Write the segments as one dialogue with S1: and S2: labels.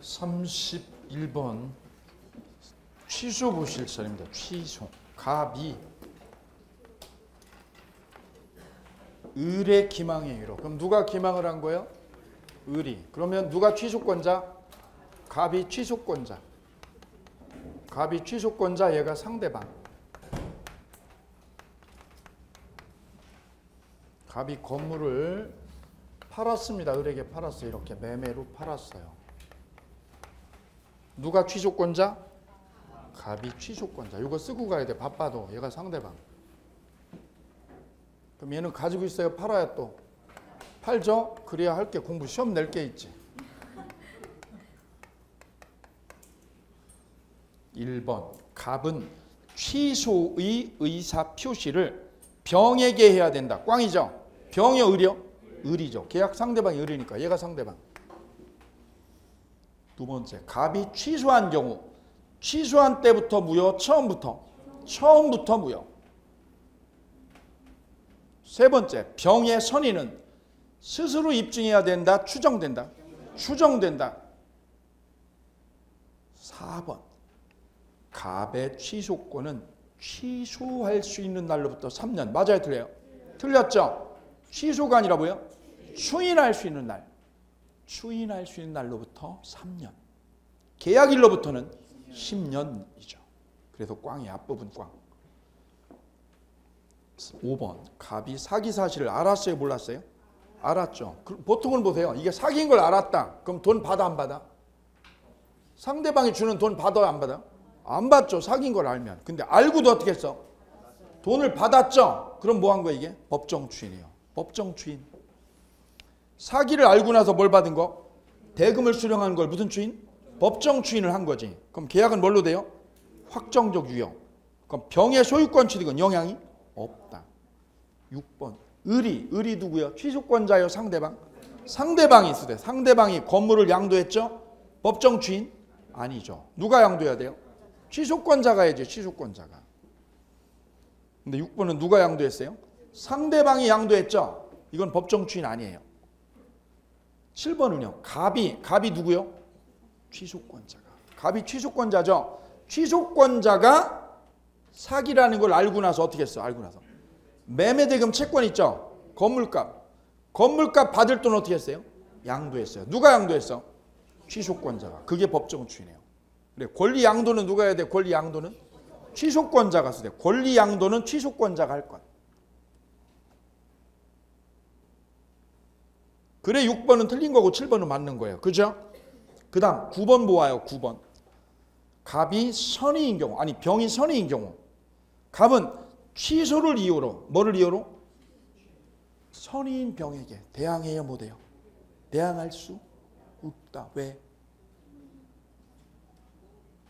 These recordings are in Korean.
S1: 31번 취소 보실 차례입니다. 취소. 갑이 을의 기망의 의로. 그럼 누가 기망을 한 거예요? 을이. 그러면 누가 취소권자? 갑이 취소권자. 갑이 취소권자, 얘가 상대방. 갑이 건물을 팔았습니다. 을에게 팔았어요. 이렇게 매매로 팔았어요. 누가 취소권자? 갑이 취소권자. 이거 쓰고 가야 돼. 바빠도. 얘가 상대방. 그럼 얘는 가지고 있어요? 팔아야 또? 팔죠? 그래야 할 게 공부 시험 낼 게 있지. 1번. 갑은 취소의 의사표시를 병에게 해야 된다. 꽝이죠? 병이요? 을이요? 을이죠. 계약 상대방이 을이니까 얘가 상대방. 두 번째. 갑이 취소한 경우 취소한 때부터 무효, 처음부터 무효. 세 번째. 병의 선의는 스스로 입증해야 된다, 추정된다. 4번. 갑의 취소권은 취소할 수 있는 날로부터 3년. 맞아요, 틀려요? 틀렸죠? 취소가 아니라 뭐예요? 추인할 수 있는 날. 추인할 수 있는 날로부터 3년. 계약일로부터는 10년이죠. 그래서 꽝이 앞부분 꽝. 5번. 갑이 사기 사실을 알았어요, 몰랐어요? 알았죠. 보통은 보세요. 이게 사기인 걸 알았다. 그럼 돈 받아, 안 받아? 상대방이 주는 돈 받아, 안 받아? 안 받죠. 사기인 걸 알면. 근데 알고도 어떻게 했어? 돈을 받았죠. 그럼 뭐 한 거야 이게? 법정 추인이에요. 법정 추인. 사기를 알고 나서 뭘 받은 거? 대금을 수령한 걸 무슨 추인? 법정 추인을 한 거지. 그럼 계약은 뭘로 돼요? 확정적 유효. 그럼 병의 소유권 취득은 영향이 없다. 6번. 을이 누구요? 취소권자요, 상대방? 상대방이 있으대. 상대방이 건물을 양도했죠? 법정 추인? 아니죠. 누가 양도해야 돼요? 취소권자가 해야지, 취소권자가. 근데 6번은 누가 양도했어요? 상대방이 양도했죠? 이건 법정 추인 아니에요. 7번은요. 갑이 누구요? 취소권자가. 갑이 취소권자죠? 취소권자가 사기라는 걸 알고 나서 어떻게 했어? 알고 나서. 매매대금 채권 있죠? 건물값 받을 돈 어떻게 했어요? 양도했어요. 누가 양도했어? 취소권자가. 그게 법정 추인이에요. 그래, 권리 양도는 누가 해야 돼? 권리 양도는 취소권자가 쓰대. 권리 양도는 취소권자가 할 것. 그래 6번은 틀린 거고 7번은 맞는 거예요. 그죠? 그 다음 9번 보아요. 9번. 갑이 선의인 경우, 아니 병이 선의인 경우. 갑은 취소를 이유로, 뭐를 이유로? 선의인 병에게 대항해요, 못해요? 대항할 수 없다. 왜?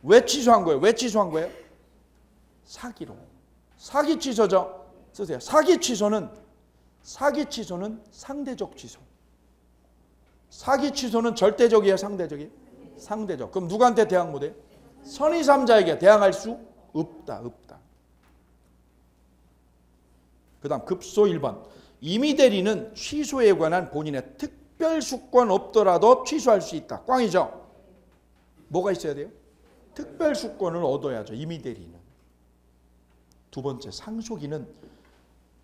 S1: 왜 취소한 거예요? 왜 취소한 거예요? 사기로. 사기 취소죠. 쓰세요. 사기 취소는 상대적 취소. 사기 취소는 절대적이에요, 상대적이에요? 상대적. 그럼 누구한테 대항 못해요? 선의 3자에게 대항할 수 없다. 그 다음 급소 1번. 임의 대리는 취소에 관한 본인의 특별수권 없더라도 취소할 수 있다. 꽝이죠? 뭐가 있어야 돼요? 특별수권을 얻어야죠. 임의 대리는. 두 번째. 상속인은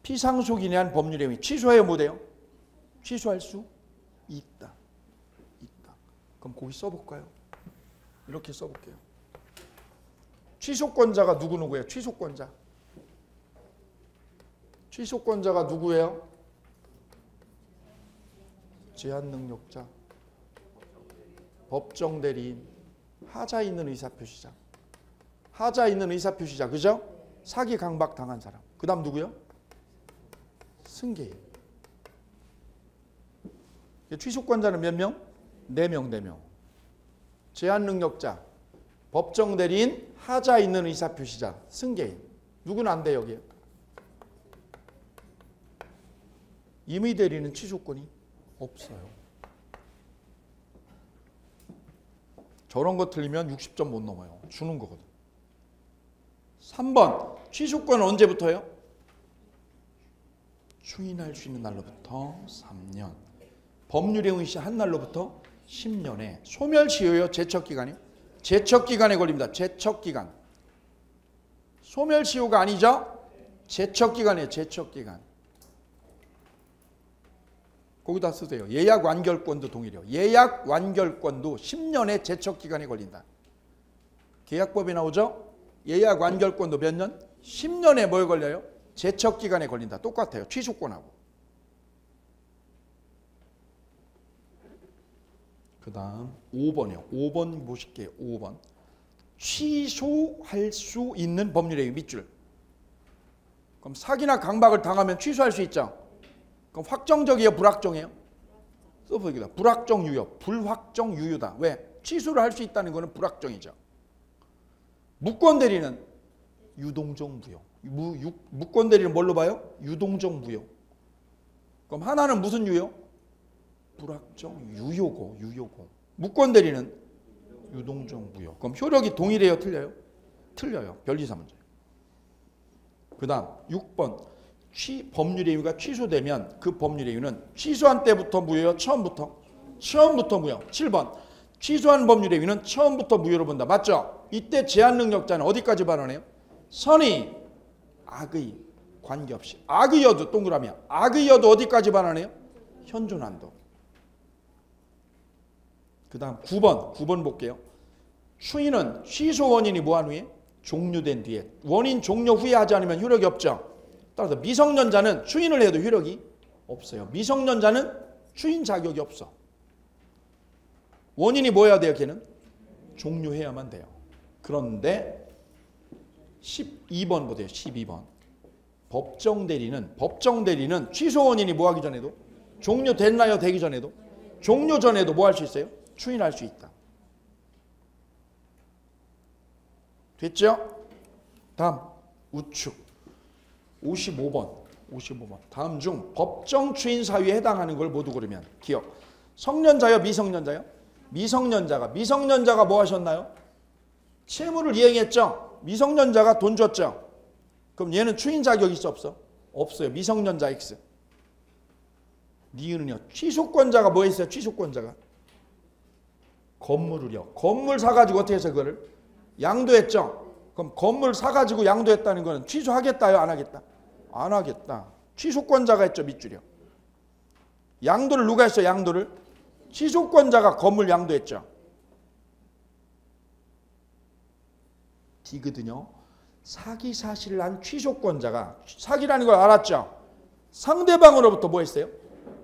S1: 피상속인에 대한 법률 행위 취소해요, 못해요? 취소할 수 있다. 그럼 거기 써볼까요? 이렇게 써볼게요. 취소권자가 누구예요? 취소권자가 누구예요? 제한능력자, 법정대리인, 하자 있는 의사표시자. 그죠? 사기 강박 당한 사람. 그 다음 누구요? 승계인. 취소권자는 몇 명? 4명. 제한능력자, 법정대리인, 하자 있는 의사표시자, 승계인. 누구는 안 돼, 여기에? 임의 대리는 취소권이 없어요. 저런 거 틀리면 60점 못 넘어요. 주는 거거든. 3번. 취소권은 언제부터요? 추인할 수 있는 날로부터 3년. 법률의 의시 한 날로부터 10년에. 소멸시효요? 제척기간이요? 제척기간에 걸립니다. 제척기간. 소멸시효가 아니죠? 제척기간이에요. 제척기간. 거기다 쓰세요. 예약완결권도 동일해요. 예약완결권도 10년의 제척기간에 걸린다. 계약법에 나오죠? 예약완결권도 몇 년? 10년에 뭐에 걸려요? 제척기간에 걸린다. 똑같아요. 취소권하고. 그 다음 5번이요. 5번 보실게요. 5번. 취소할 수 있는 법률행위 밑줄. 그럼 사기나 강박을 당하면 취소할 수 있죠? 그럼 확정적이에요? 불확정이에요? 써보기다. 불확정 유효. 불확정 유효다. 왜? 취소를 할 수 있다는 것은 불확정이죠. 무권 대리는 유동적 무효. 무권 대리는 뭘로 봐요? 유동적 무효. 그럼 하나는 무슨 유효? 불확정 유효고. 유효고. 무권 대리는 유동적 무효. 그럼 효력이 동일해요? 틀려요? 틀려요. 변리사 문제. 그 다음 6번. 법률의 이유가 취소되면 그 법률의 이유는 취소한 때부터 무효요? 처음부터? 처음부터 무효. 7번. 취소한 법률의 이유는 처음부터 무효로 본다. 맞죠? 이때 제한 능력자는 어디까지 발언해요? 선의, 악의 관계없이. 악의여도 동그라미야. 악의여도 어디까지 발언해요? 현존한도. 그 다음 9번 볼게요. 추인은 취소 원인이 뭐한 후에? 종료된 뒤에. 원인 종료 후에 하지 않으면 효력이 없죠. 따라서 미성년자는 추인을 해도 효력이 없어요. 미성년자는 추인 자격이 없어. 원인이 뭐여야 돼요? 걔는 종료해야만 돼요. 그런데 12번 보세요. 12번. 법정 대리는 취소 원인이 뭐 하기 전에도? 종료됐나요? 되기 전에도? 종료 전에도 뭐 할 수 있어요? 추인할 수 있다. 됐죠? 다음 우측 55번. 다음 중 법정 추인 사유에 해당하는 걸 모두 고르면 기억. 성년자요? 미성년자요? 미성년자가 뭐 하셨나요? 채무를 이행했죠? 미성년자가 돈 줬죠? 그럼 얘는 추인 자격이 있어 없어? 없어요. 미성년자 X. 니은은요. 취소권자가 뭐 했어요? 취소권자가 건물을요. 건물 사가지고 어떻게 해서 그거를 양도했죠? 그럼 건물 사가지고 양도했다는 거는 취소하겠다요? 안 하겠다? 안 하겠다. 취소권자가 했죠. 밑줄이요. 양도를 누가 했어요? 양도를? 취소권자가 건물 양도했죠. D거든요. 사기 사실을 한 취소권자가 사기라는 걸 알았죠. 상대방으로부터 뭐 했어요?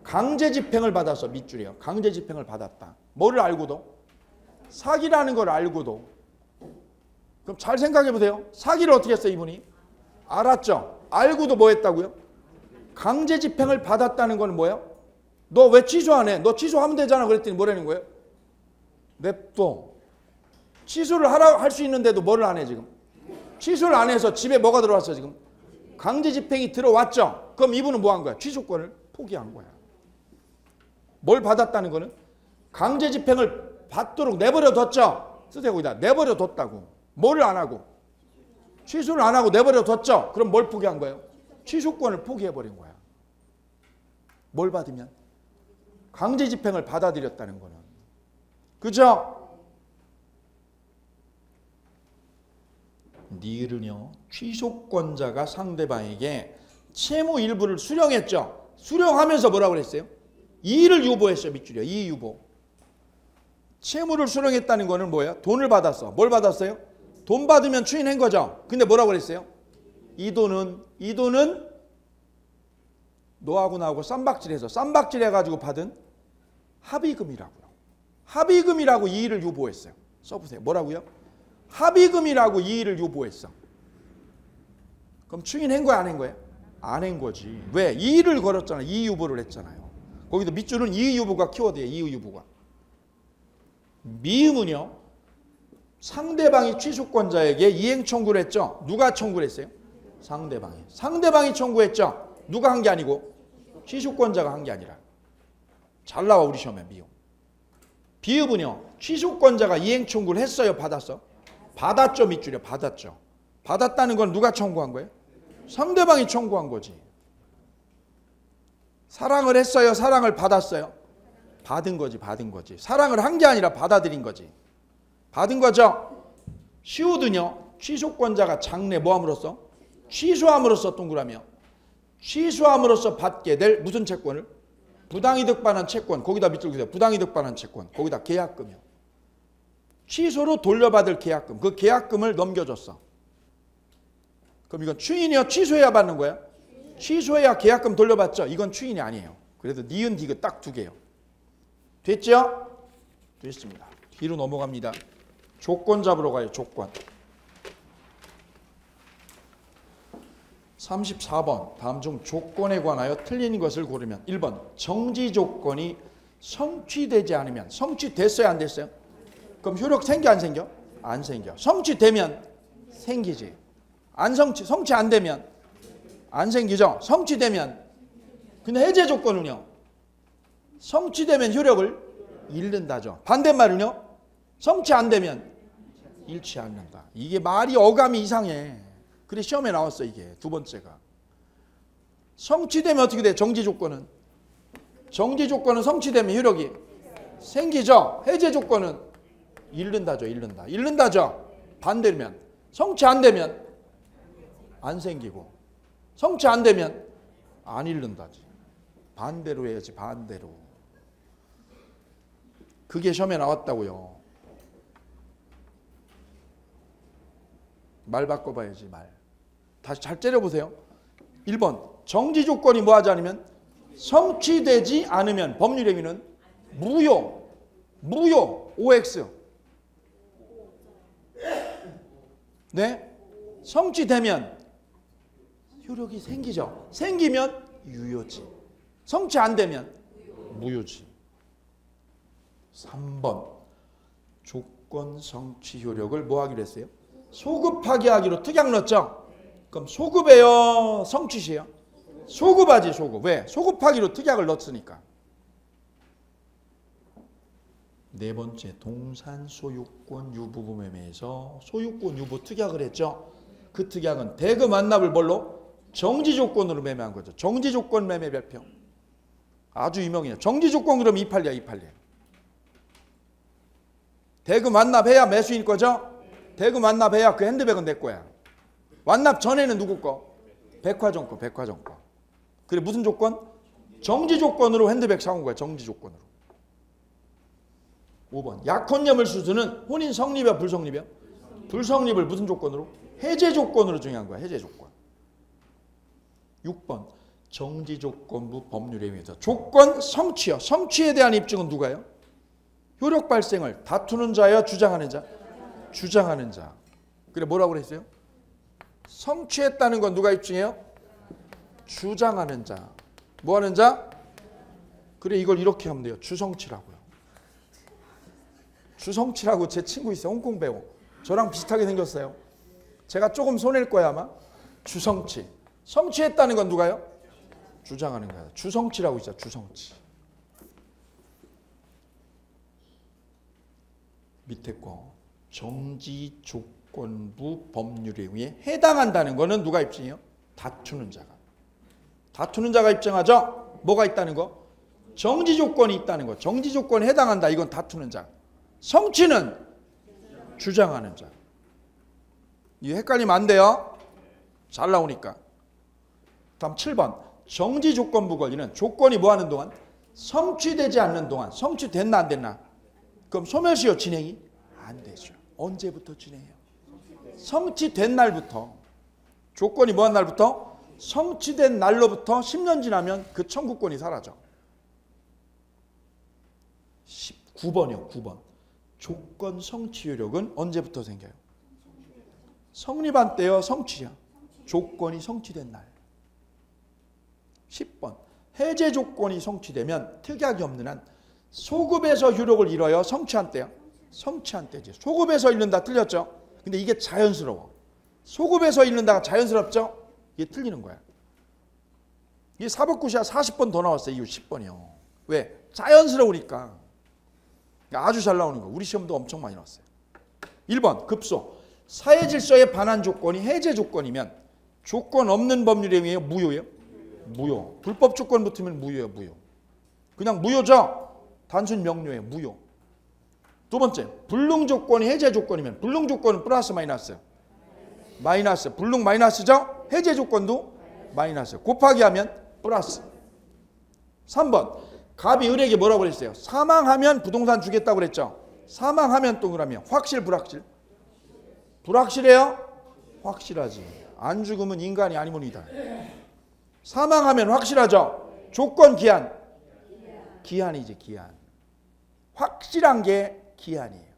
S1: 강제집행을 받아서 밑줄이에요. 강제집행을 받았다. 뭐를 알고도? 사기라는 걸 알고도. 그럼 잘 생각해 보세요. 사기를 어떻게 했어요? 이분이? 알았죠. 알고도 뭐 했다고요? 강제집행을 받았다는 건 뭐예요? 너 왜 취소 안 해? 너 취소하면 되잖아. 그랬더니 뭐라는 거예요? 냅둬. 취소를 할 수 있는데도 뭐를 안 해 지금? 취소를 안 해서 집에 뭐가 들어왔어 지금? 강제집행이 들어왔죠. 그럼 이분은 뭐 한 거야? 취소권을 포기한 거야. 뭘 받았다는 거는? 강제집행을 받도록 내버려뒀죠. 쓰세요 거기다. 내버려뒀다고. 뭐를 안 하고? 취소를 안 하고 내버려뒀죠. 그럼 뭘 포기한 거예요? 취소권을 포기해버린 거야. 뭘 받으면? 강제집행을 받아들였다는 거는. 그죠? 니은요. 취소권자가 상대방에게 채무 일부를 수령했죠. 수령하면서 뭐라고 그랬어요? 이의를 유보했어요. 밑줄이요. 이의 유보. 채무를 수령했다는 거는 뭐예요? 돈을 받았어. 뭘 받았어요? 돈 받으면 추인한 거죠. 근데 뭐라고 그랬어요? 이 돈은 너하고 나하고 쌈박질해서 쌈박질해가지고 받은 합의금이라고요. 합의금이라고 이의를 유보했어요. 써보세요. 뭐라고요? 합의금이라고 이의를 유보했어. 그럼 추인한 거야 안 한 거예요? 안 한 거지. 왜? 이의를 걸었잖아요. 이의 유보를 했잖아요. 거기도 밑줄은 이의 유보가 키워드예요. 이의 유보가. 미음은요. 상대방이 취소권자에게 이행 청구를 했죠. 누가 청구를 했어요? 상대방이. 상대방이 청구했죠. 누가 한 게 아니고 취소권자가 한 게 아니라. 잘 나와 우리 시험에 미음. 비읍은요. 취소권자가 이행 청구를 했어요? 받았어? 받았죠. 밑줄이요. 받았죠. 받았다는 건 누가 청구한 거예요? 상대방이 청구한 거지. 사랑을 했어요? 사랑을 받았어요? 받은 거지, 받은 거지. 사랑을 한 게 아니라 받아들인 거지. 받은 거죠. 시우든요. 취소권자가 장래 뭐함으로써? 취소함으로써 동그라미요. 취소함으로써 받게 될 무슨 채권을? 부당이득 반환 채권. 거기다 밑줄 그세요. 부당이득 반환 채권. 거기다 계약금이요. 취소로 돌려받을 계약금. 그 계약금을 넘겨줬어. 그럼 이건 추인이요? 취소해야 받는 거야? 취소해야 계약금 돌려받죠? 이건 추인이 아니에요. 그래도 니은 디귿 딱 두 개요. 됐죠? 됐습니다. 뒤로 넘어갑니다. 조건 잡으러 가요. 조건. 34번. 다음 중 조건에 관하여 틀린 것을 고르면 1번. 정지 조건이 성취되지 않으면. 성취됐어요? 안 됐어요? 그럼 효력 생겨 안 생겨? 안 생겨. 성취되면 생기지. 성취 안 되면 안 생기죠? 성취되면. 근데 해제 조건은요? 성취되면 효력을 잃는다죠. 반대말은요? 성취 안 되면 잃지 않는다. 이게 말이 어감이 이상해. 그래 시험에 나왔어 이게 두 번째가. 성취되면 어떻게 돼? 정지 조건은. 정지 조건은 성취되면 효력이 생기죠. 해제 조건은 잃는다죠. 잃는다죠. 반대면 성취 안 되면 안 생기고 성취 안 되면 안 잃는다지. 반대로 해야지. 반대로. 그게 시험에 나왔다고요. 말 바꿔봐야지 말. 다시 잘 째려보세요. 1번 정지 조건이 뭐하지 않으면 성취되지 않으면 법률 행위는 무효. OX. 네? 성취되면 효력이 생기죠. 생기면 유효지. 성취 안 되면 무효지. 3번 조건 성취 효력을 뭐 하기로 했어요? 소급하게 하기로 특약 넣었죠? 그럼 소급해요? 성취시에요? 소급하지 소급. 왜? 소급하기로 특약을 넣었으니까. 네 번째 동산 소유권 유부 매매에서 소유권 유부 특약을 했죠? 그 특약은 대금 완납을 뭘로? 정지 조건으로 매매한 거죠. 정지 조건 매매 별표. 아주 유명해요. 정지 조건 그럼 282. 대금 완납해야 매수인 거죠? 대금 완납해야 그 핸드백은 내 거야. 완납 전에는 누구 거? 백화점 거. 그래 무슨 조건? 정지 조건으로 핸드백 사온 거야. 정지 조건으로. 5번 약혼녀물 수수는 혼인 성립이야 불성립이야? 불성립을 무슨 조건으로? 해제 조건으로 정의한 거야. 해제 조건. 6번 정지 조건부 법률에 의해서 조건 성취요. 성취에 대한 입증은 누가요? 효력 발생을 다투는 자여 주장하는 자? 주장하는 자. 그래 뭐라고 그랬어요? 성취했다는 건 누가 입증해요? 주장하는 자. 뭐 하는 자? 그래 이걸 이렇게 하면 돼요. 주성치라고요. 주성치라고 제 친구 있어요. 홍콩 배우. 저랑 비슷하게 생겼어요. 제가 조금 손해일 거야 아마. 주성치. 성취했다는 건 누가요? 주장하는 거야. 주성치라고 있죠. 주성치. 밑에 거. 정지 조건부 법률에 의해 해당한다는 거는 누가 입증해요? 다투는 자가. 다투는 자가 입증하죠? 뭐가 있다는 거? 정지 조건이 있다는 거. 정지 조건에 해당한다. 이건 다투는 자. 성취는 주장하는 자. 이거 헷갈리면 안 돼요. 잘 나오니까. 다음 7번. 정지 조건부 권리는 조건이 뭐 하는 동안? 성취되지 않는 동안. 성취됐나 안 됐나? 그럼 소멸시효 진행이 안 되죠. 언제부터 진행해요? 성취된 날부터. 조건이 뭐 한 날부터? 성취된 날로부터 10년 지나면 그 청구권이 사라져. 9번이요. 9번. 조건 성취 효력은 언제부터 생겨요? 성립한 때요. 성취야. 조건이 성취된 날. 10번. 해제 조건이 성취되면 특약이 없는 한 소급에서 효력을 잃어요. 성취한 때요. 성취한 때지. 소급에서 잃는다 틀렸죠? 근데 이게 자연스러워. 소급에서 잃는다가 자연스럽죠? 이게 틀리는 거야. 이게 사법고시야 40번 더 나왔어요. 이후 10번이요. 왜? 자연스러우니까. 아주 잘 나오는 거. 우리 시험도 엄청 많이 나왔어요. 1번 급소. 사회 질서에 반한 조건이 해제 조건이면 조건 없는 법률에 의해 무효예요? 무효. 불법 조건 붙으면 무효예요. 무효. 그냥 무효죠? 단순 명료예요. 무효. 두 번째, 불능 조건이 해제 조건이면 불능 조건은 플러스 마이너스? 마이너스. 불능 마이너스죠? 해제 조건도 마이너스. 곱하기 하면 플러스. 3번, 갑이 을에게 뭐라고 그랬어요? 사망하면 부동산 주겠다고 그랬죠? 사망하면 동그라미요. 확실 불확실? 불확실해요? 확실하지. 안 죽으면 인간이 아니문이다. 사망하면 확실하죠? 조건 기한? 기한이지 기한. 확실한 게 기한이에요.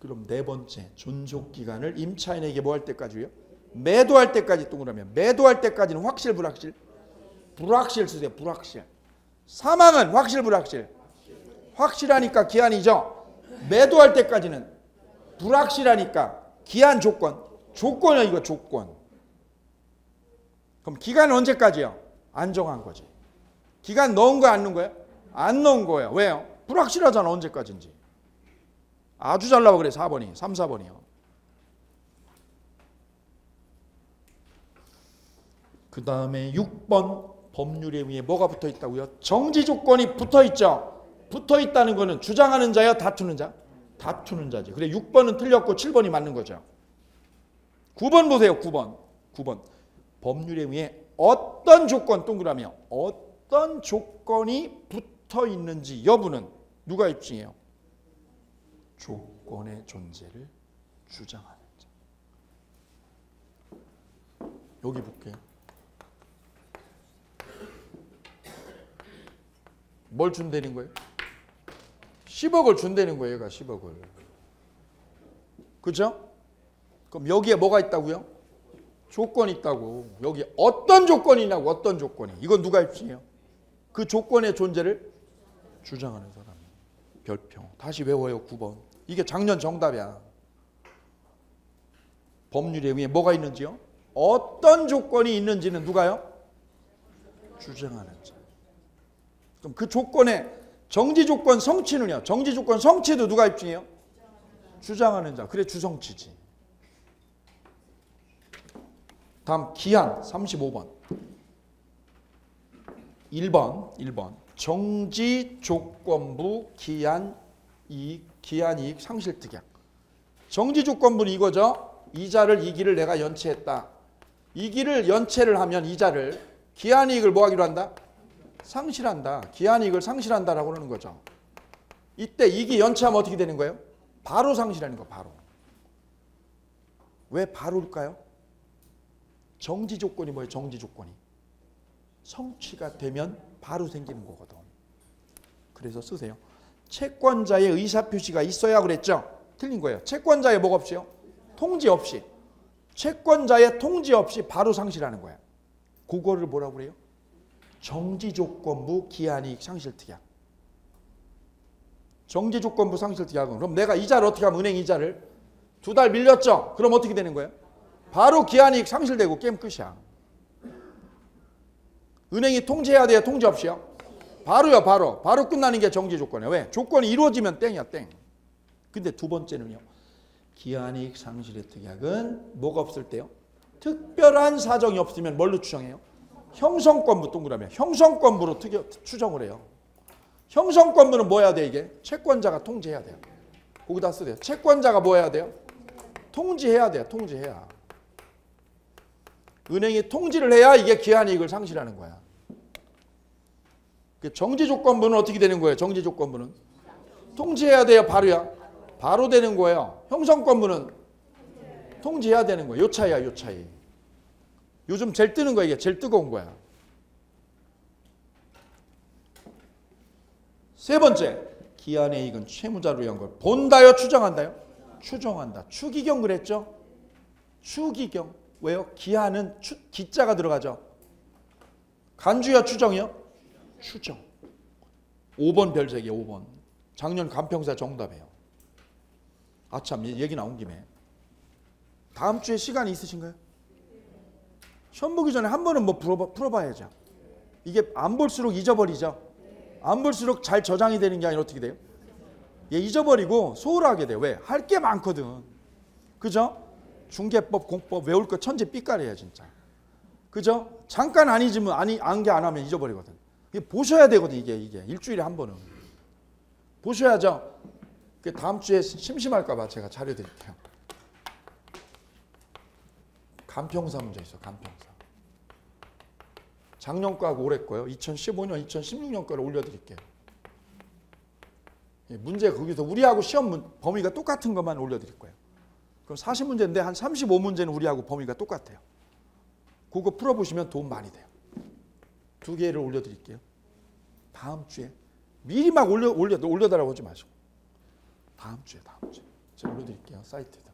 S1: 그럼 네 번째, 존속기간을 임차인에게 뭐 할 때까지요? 매도할 때까지 동그라미. 매도할 때까지는 확실 불확실? 불확실 쓰세요. 불확실. 사망은 확실 불확실? 확실하니까 기한이죠. 매도할 때까지는 불확실하니까 기한 조건. 조건이요 이거 조건. 그럼 기간은 언제까지요? 안 정한 거지. 기간 넣은 거야 안 넣은 거야? 안 넣은 거예요. 왜요? 불확실하잖아 언제까지인지. 아주 잘 나와 그래 4번이. 3, 4번이요. 그 다음에 6번 법률에 의해 뭐가 붙어 있다고요? 정지 조건이 붙어 있죠. 붙어 있다는 거는 주장하는 자요 다투는 자? 다투는 자지. 그래 6번은 틀렸고 7번이 맞는 거죠. 9번 보세요. 9번. 법률에 의해 어떤 조건 동그라미요. 어떤 조건이 붙어 있는지 여부는 누가 입증해요? 조건의 존재를 주장하는 자. 여기 볼게요. 뭘 준다는 거예요? 10억을 준다는 거예요. 얘가 10억을. 그죠? 그럼 여기에 뭐가 있다고요? 조건이 있다고. 여기 어떤 조건이 있냐고. 어떤 조건이. 이건 누가 입증해요? 그 조건의 존재를 주장하는 사람. 별표. 다시 외워요. 9번. 이게 작년 정답이야. 법률에 의해 뭐가 있는지요? 어떤 조건이 있는지는 누가요? 주장하는 자. 그럼 그 조건의 정지 조건 성취는요? 정지 조건 성취도 누가 입증해요? 주장하는 자. 그래 주성취지. 다음 기한 35번. 1번. 정지 조건부 기한 이익 상실 특약. 정지 조건부는 이거죠. 이자를 이기를 내가 연체했다. 이기를 연체를 하면 이자를 기한 이익을 뭐 하기로 한다? 상실한다. 기한 이익을 상실한다라고 그러는 거죠. 이때 이기 연체하면 어떻게 되는 거예요? 바로 상실하는 거 바로. 왜 바로일까요? 정지 조건이 뭐예요? 정지 조건이. 성취가 되면 바로 생기는 거거든. 그래서 쓰세요. 채권자의 의사표시가 있어야 그랬죠? 틀린 거예요. 채권자의 뭐가 없이요? 통지 없이. 채권자의 통지 없이 바로 상실하는 거야. 그거를 뭐라고 그래요? 정지조건부 기한이익 상실특약. 정지조건부 상실특약은 그럼 내가 이자를 어떻게 하면 은행 이자를 2달 밀렸죠? 그럼 어떻게 되는 거예요? 바로 기한이익 상실되고 게임 끝이야. 은행이 통지해야 돼요? 통지 없이요? 바로요. 바로 끝나는 게 정지조건이에요. 왜? 조건이 이루어지면 땡이야 땡. 근데 두 번째는요. 기한이익 상실의 특약은 뭐가 없을 때요? 특별한 사정이 없으면 뭘로 추정해요? 형성권부 동그라미. 형성권부로 추정을 해요. 형성권부는 뭐 해야 돼 이게? 채권자가 통지해야 돼요. 거기다 쓰세요. 채권자가 뭐 해야 돼요? 통지해야 돼요. 통지해야. 은행이 통지를 해야 이게 기한이익을 상실하는 거야. 정지조건부는 어떻게 되는 거예요? 정지조건부는 통지해야 돼요? 바로야? 바로 되는 거예요. 형성권부는 통지해야 되는 거예요. 요 차이야. 요 차이. 요즘 제일 뜨는 거야. 이게 제일 뜨거운 거야. 세 번째, 기한의 이익은 채무자로 위한 걸 본다요? 추정한다요? 추정한다. 추기경 그랬죠? 추기경. 왜요? 기한은 기자가 들어가죠. 간주야 추정이요? 추정. 5번 별색이에요. 5번. 작년 간평사 정답이에요. 아참 얘기 나온 김에 다음 주에 시간이 있으신가요? 시험 보기 전에 한 번은 뭐 풀어봐야죠. 이게 안 볼수록 잊어버리죠. 안 볼수록 잘 저장이 되는 게 아니라 어떻게 돼요? 얘 잊어버리고 소홀하게 돼요. 왜? 할 게 많거든. 그죠? 중개법, 공법 외울 거 천지 삐까리야 진짜. 그죠? 잠깐 안 잊으면 안게 안 하면 잊어버리거든. 이게 보셔야 되거든. 이게 일주일에 한 번은 보셔야죠. 다음 주에 심심할까 봐 제가 자료 드릴게요. 간평사 문제 있어. 간평사. 작년 거하고 올해 거요. 2015년, 2016년 거를 올려드릴게요. 문제 거기서 우리하고 시험 범위가 똑같은 것만 올려드릴 거예요. 그럼 40문제인데 한 35문제는 우리하고 범위가 똑같아요. 그거 풀어보시면 도움 많이 돼요. 2개를 올려드릴게요. 다음 주에. 미리 막 올려달라고 하지 마시고. 다음 주에. 제가 올려드릴게요. 사이트에다.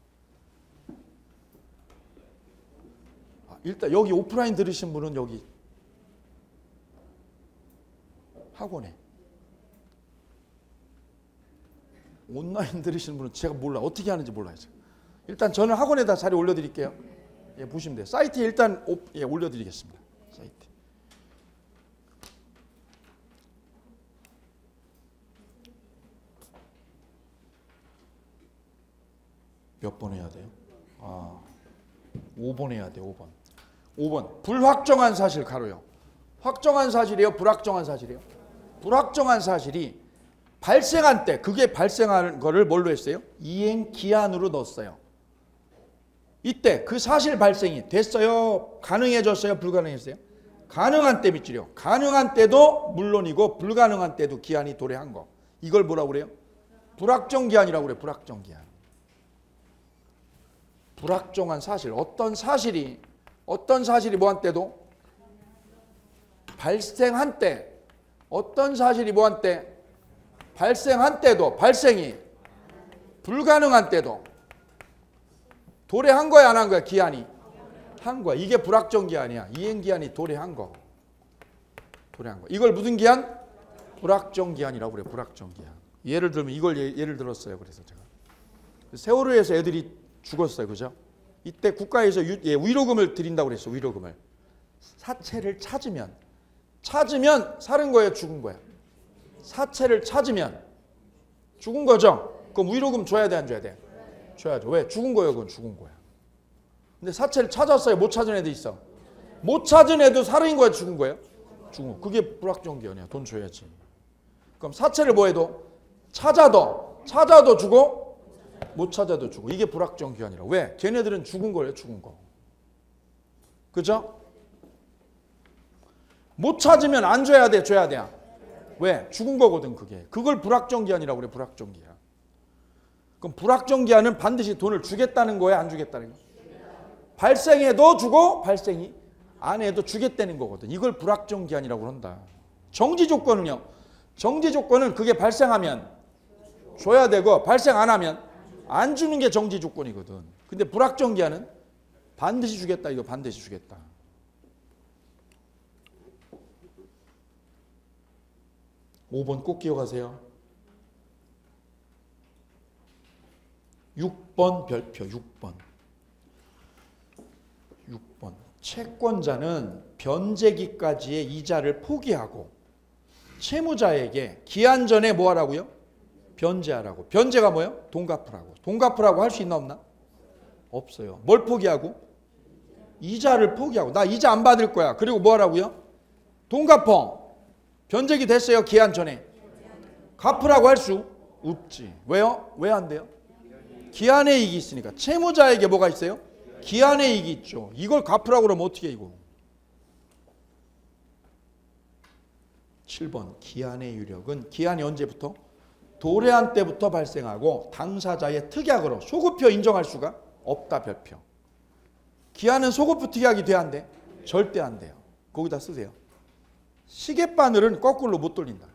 S1: 일단 여기 오프라인 들으신 분은 여기 학원에. 온라인 들으시는 분은 제가 몰라. 어떻게 하는지 몰라요. 일단 저는 학원에다 자료 올려드릴게요. 예, 보시면 돼요. 사이트에 일단 올려드리겠습니다. 사이트. 몇 번 해야 돼요? 5번 해야 돼요. 5번. 5번. 불확정한 사실 가로요. 확정한 사실이에요? 불확정한 사실이에요? 불확정한 사실이 발생한 때, 그게 발생하는 거를 뭘로 했어요? 이행 기한으로 넣었어요. 이때 그 사실 발생이 됐어요? 가능해졌어요? 불가능했어요? 가능한 때 밑줄이요. 가능한 때도 물론이고 불가능한 때도 기한이 도래한 거. 이걸 뭐라고 그래요? 불확정 기한이라고 그래요. 불확정 기한. 불확정한 사실. 어떤 사실이 뭐한 때도 발생한 때, 어떤 사실이 뭐한 때 발생한 때도 발생이 불가능한 때도 도래한 거야 안 한 거야? 기한이 한 거야. 이게 불확정 기한이야. 이행 기한이 도래한 거. 도래한 거. 이걸 무슨 기한? 불확정 기한이라고 그래. 불확정 기한. 예를 들면 이걸 예를 들었어요. 그래서 제가 세월호에서 애들이 죽었어요. 그죠? 이때 국가에서 위로금을 드린다고 그랬어. 위로금을. 사체를 찾으면 살은 거예요? 죽은 거야? 사체를 찾으면 죽은 거죠? 그럼 위로금 줘야 돼? 안 줘야 돼? 줘야죠. 왜? 죽은 거예요. 그건 죽은 거야. 근데 사체를 찾았어요. 못 찾은 애도 있어. 못 찾은 애도 살인 거야? 죽은 거예요? 죽은 거. 그게 불확정기한이야. 돈 줘야지. 그럼 사체를 뭐 해도 찾아도 주고 못 찾아도 주고. 이게 불확정기한이라. 왜? 걔네들은 죽은 거예요. 죽은 거. 그죠? 못 찾으면 안 줘야 돼? 줘야 돼? 왜? 죽은 거거든 그게. 그걸 불확정기한이라고 그래. 불확정기한. 그럼 불확정기한은 반드시 돈을 주겠다는 거야? 안 주겠다는 거야? 발생해도 주고 발생이 안 해도 주겠다는 거거든. 이걸 불확정기한이라고 한다. 정지조건은요? 정지조건은 그게 발생하면 줘야 되고 발생 안 하면 안 주는 게 정지조건이거든. 근데 불확정기한은 반드시 주겠다. 이거 반드시 주겠다. (5번) 꼭 기억하세요. 6번 별표. 6번. 채권자는 변제기까지의 이자를 포기하고 채무자에게 기한 전에 뭐 하라고요? 변제하라고. 변제가 뭐예요? 돈 갚으라고. 돈 갚으라고 할 수 있나 없나? 없어요. 뭘 포기하고? 이자를 포기하고. 나 이자 안 받을 거야. 그리고 뭐 하라고요? 돈 갚어. 변제기 됐어요? 기한 전에. 갚으라고 할 수 없지. 왜요? 왜 안 돼요? 기한의 이익이 있으니까. 채무자에게 뭐가 있어요? 기한의 이익이 있죠. 이걸 갚으라고 그러면 어떻게 이거? 7번. 기한의 유력은 기한이 언제부터? 도래한 때부터 발생하고 당사자의 특약으로 소급표 인정할 수가 없다. 별표. 기한은 소급표 특약이 돼야 안 돼? 절대 안 돼요. 거기다 쓰세요. 시계바늘은 거꾸로 못 돌린다.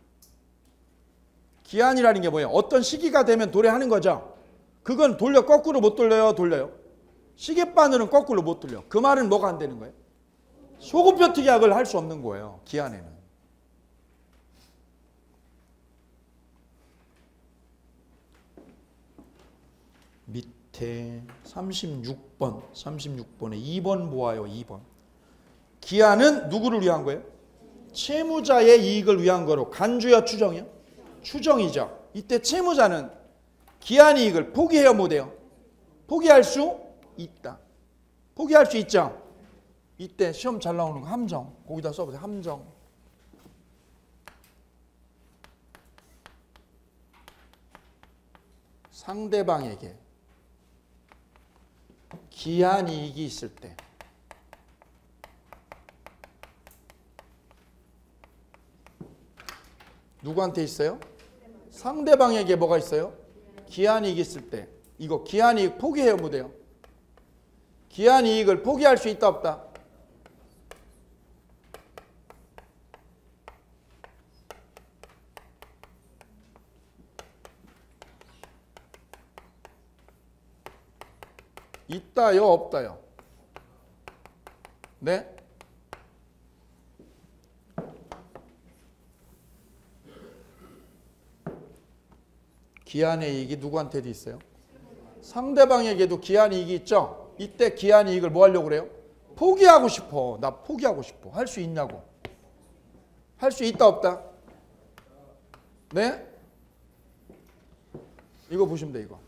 S1: 기한이라는 게 뭐예요? 어떤 시기가 되면 도래하는 거죠. 그건 거꾸로 못 돌려요? 돌려요? 시계바늘은 거꾸로 못 돌려. 그 말은 뭐가 안 되는 거예요? 소급표 특약을 할 수 없는 거예요. 기한에는. 밑에 36번에 2번 보아요. 2번. 기한은 누구를 위한 거예요? 채무자의 이익을 위한 거로. 간주요? 추정이요? 추정이죠. 이때 채무자는 기한 이익을 포기해요? 못해요? 포기할 수 있다. 포기할 수 있죠. 이때 시험 잘 나오는 거 함정. 거기다 써보세요. 함정. 상대방에게 기한 이익이 있을 때 누구한테 있어요? 상대방에게 뭐가 있어요? 기한 이익이 있을 때 이거 기한 이익 포기해요 못해요? 기한 이익을 포기할 수 있다 없다? 있다요 없다요? 네? 기한의 이익이 누구한테도 있어요? 상대방에게도 기한 이익이 있죠? 이때 기한 이익을 뭐 하려고 그래요? 포기하고 싶어. 나 포기하고 싶어. 할 수 있냐고. 할 수 있다 없다? 네? 이거 보시면 돼 이거.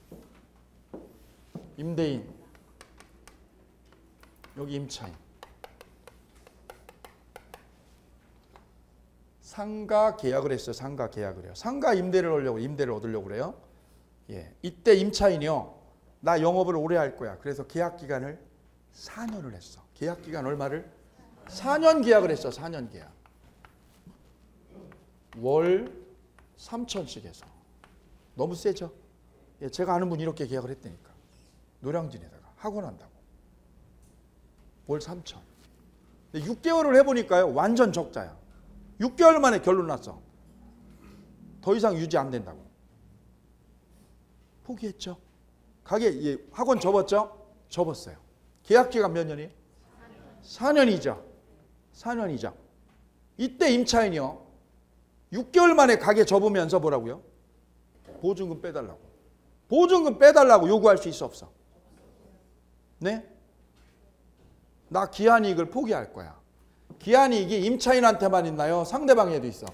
S1: 임대인. 여기 임차인. 상가 계약을 했어요. 상가 계약을 해요. 상가 임대를 하려고 임대를 얻으려고 그래요. 예. 이때 임차인이요. 나 영업을 오래 할 거야. 그래서 계약 기간을 4년을 했어. 계약 기간 얼마를? 4년 계약을 했어. 4년 계약. 월 3천씩 해서. 너무 세죠? 예, 제가 아는 분이 이렇게 계약을 했다니까. 노량진에다가 학원 한다고. 월 3천. 6개월을 해보니까요. 완전 적자야. 6개월 만에 결론 났어. 더 이상 유지 안 된다고. 포기했죠. 가게 학원 접었죠? 접었어요. 계약 기간 몇 년이에요? 4년이죠. 4년이죠. 이때 임차인이요. 6개월 만에 가게 접으면서 뭐라고요? 보증금 빼달라고. 보증금 빼달라고 요구할 수 있어 없어? 네? 나 기한이익을 포기할 거야. 기한이익이 임차인한테만 있나요? 상대방에도 있어.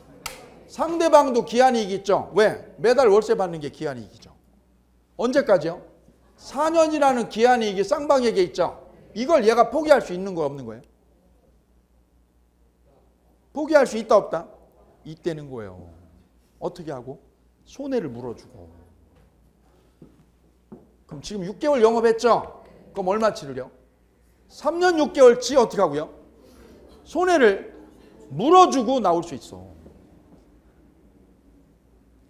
S1: 상대방도 기한이익이 있죠. 왜? 매달 월세 받는 게 기한이익이죠. 언제까지요? 4년이라는 기한이익이 쌍방에게 있죠. 이걸 얘가 포기할 수 있는 거 없는 거예요? 포기할 수 있다 없다? 있다는 거예요. 어떻게 하고? 손해를 물어주고. 그럼 지금 6개월 영업했죠? 그럼 얼마치를요? 3년 6개월치 어떻게 하고요? 손해를 물어주고 나올 수 있어.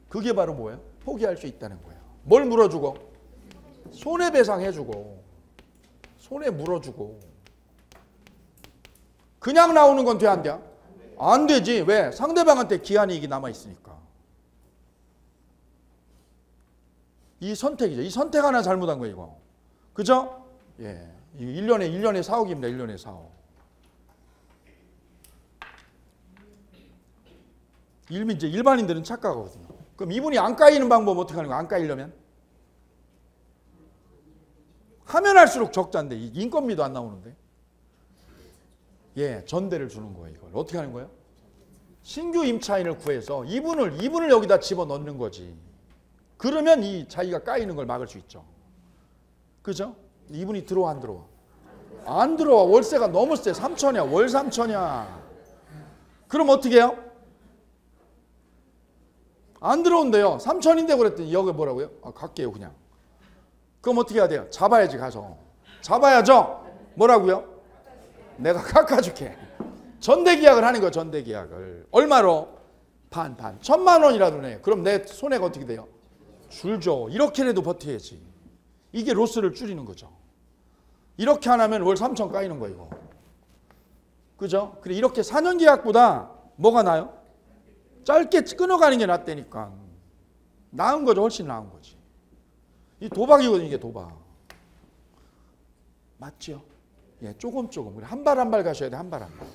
S1: 그게 바로 뭐예요? 포기할 수 있다는 거예요. 뭘 물어주고? 손해배상 해주고. 손해 물어주고. 그냥 나오는 건 돼 안 돼? 안 되지. 왜? 상대방한테 기한이익이 남아있으니까. 이 선택이죠. 이 선택 하나 잘못한 거예요, 이거. 그죠? 예. 1년에 4억입니다. 1년에 4억. 이제 일반인들은 착각하거든요. 그럼 이분이 안 까이는 방법 어떻게 하는 거야? 안 까이려면? 하면 할수록 적자인데 인건비도 안 나오는데. 예, 전대를 주는 거예요. 이걸 어떻게 하는 거예요? 신규 임차인을 구해서 이분을 여기다 집어넣는 거지. 그러면 이 자기가 까이는 걸 막을 수 있죠. 그죠? 이분이 들어와 안 들어와? 안 들어와. 월세가 너무 세. 3천이야. 월 3천이야. 그럼 어떻게 해요? 안 들어온대요. 3천인데 그랬더니 여기 뭐라고요? 아, 갈게요 그냥. 그럼 어떻게 해야 돼요? 잡아야지 가서. 잡아야죠. 뭐라고요? 내가 깎아줄게. 전대계약을 하는 거예요. 전대계약을. 얼마로? 반. 1,000만 원이라도 내. 그럼 내 손해가 어떻게 돼요? 줄죠. 이렇게라도 버텨야지. 이게 로스를 줄이는 거죠. 이렇게 안 하면 월 3천 까이는 거예요. 이거. 그죠? 그래 이렇게 4년 계약보다 뭐가 나아요? 짧게 끊어가는 게 낫다니까. 나은 거죠. 훨씬 나은 거지. 이 도박이거든요. 이게 도박. 맞죠? 예, 조금. 한 발 한 발 가셔야 돼. 한 발 한 발.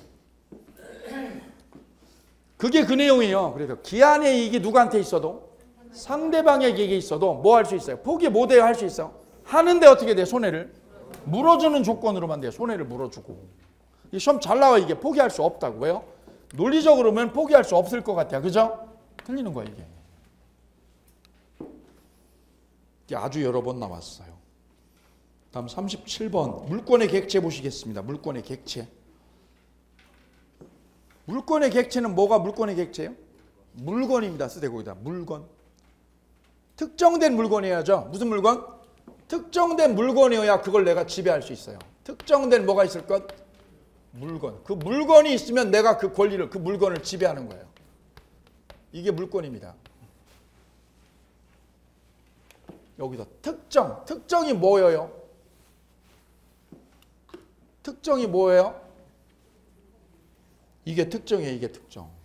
S1: 그게 그 내용이에요. 그래서 기한의 이익이 누구한테 있어도 상대방에게 있어도 뭐 할 수 있어요? 포기 못해요. 할 수 있어. 하는데 어떻게 돼? 손해를 물어주는 조건으로만 돼요. 손해를 물어주고. 이 시험 잘 나와. 이게 포기할 수 없다고. 왜요? 논리적으로는 포기할 수 없을 것 같아요. 그죠? 틀리는 거예요. 이게 아주 여러 번 나왔어요. 다음 37번 물권의 객체 보시겠습니다. 물권의 객체. 물권의 객체는 뭐가 물권의 객체예요? 물건입니다. 쓰되 거기다 물건. 특정된 물건이어야죠. 무슨 물건? 특정된 물건이어야 그걸 내가 지배할 수 있어요. 특정된 뭐가 있을 것? 물건. 그 물건이 있으면 내가 그 권리를, 그 물건을 지배하는 거예요. 이게 물건입니다. 여기서 특정. 특정이 뭐예요? 특정이 뭐예요? 이게 특정이에요. 이게 특정.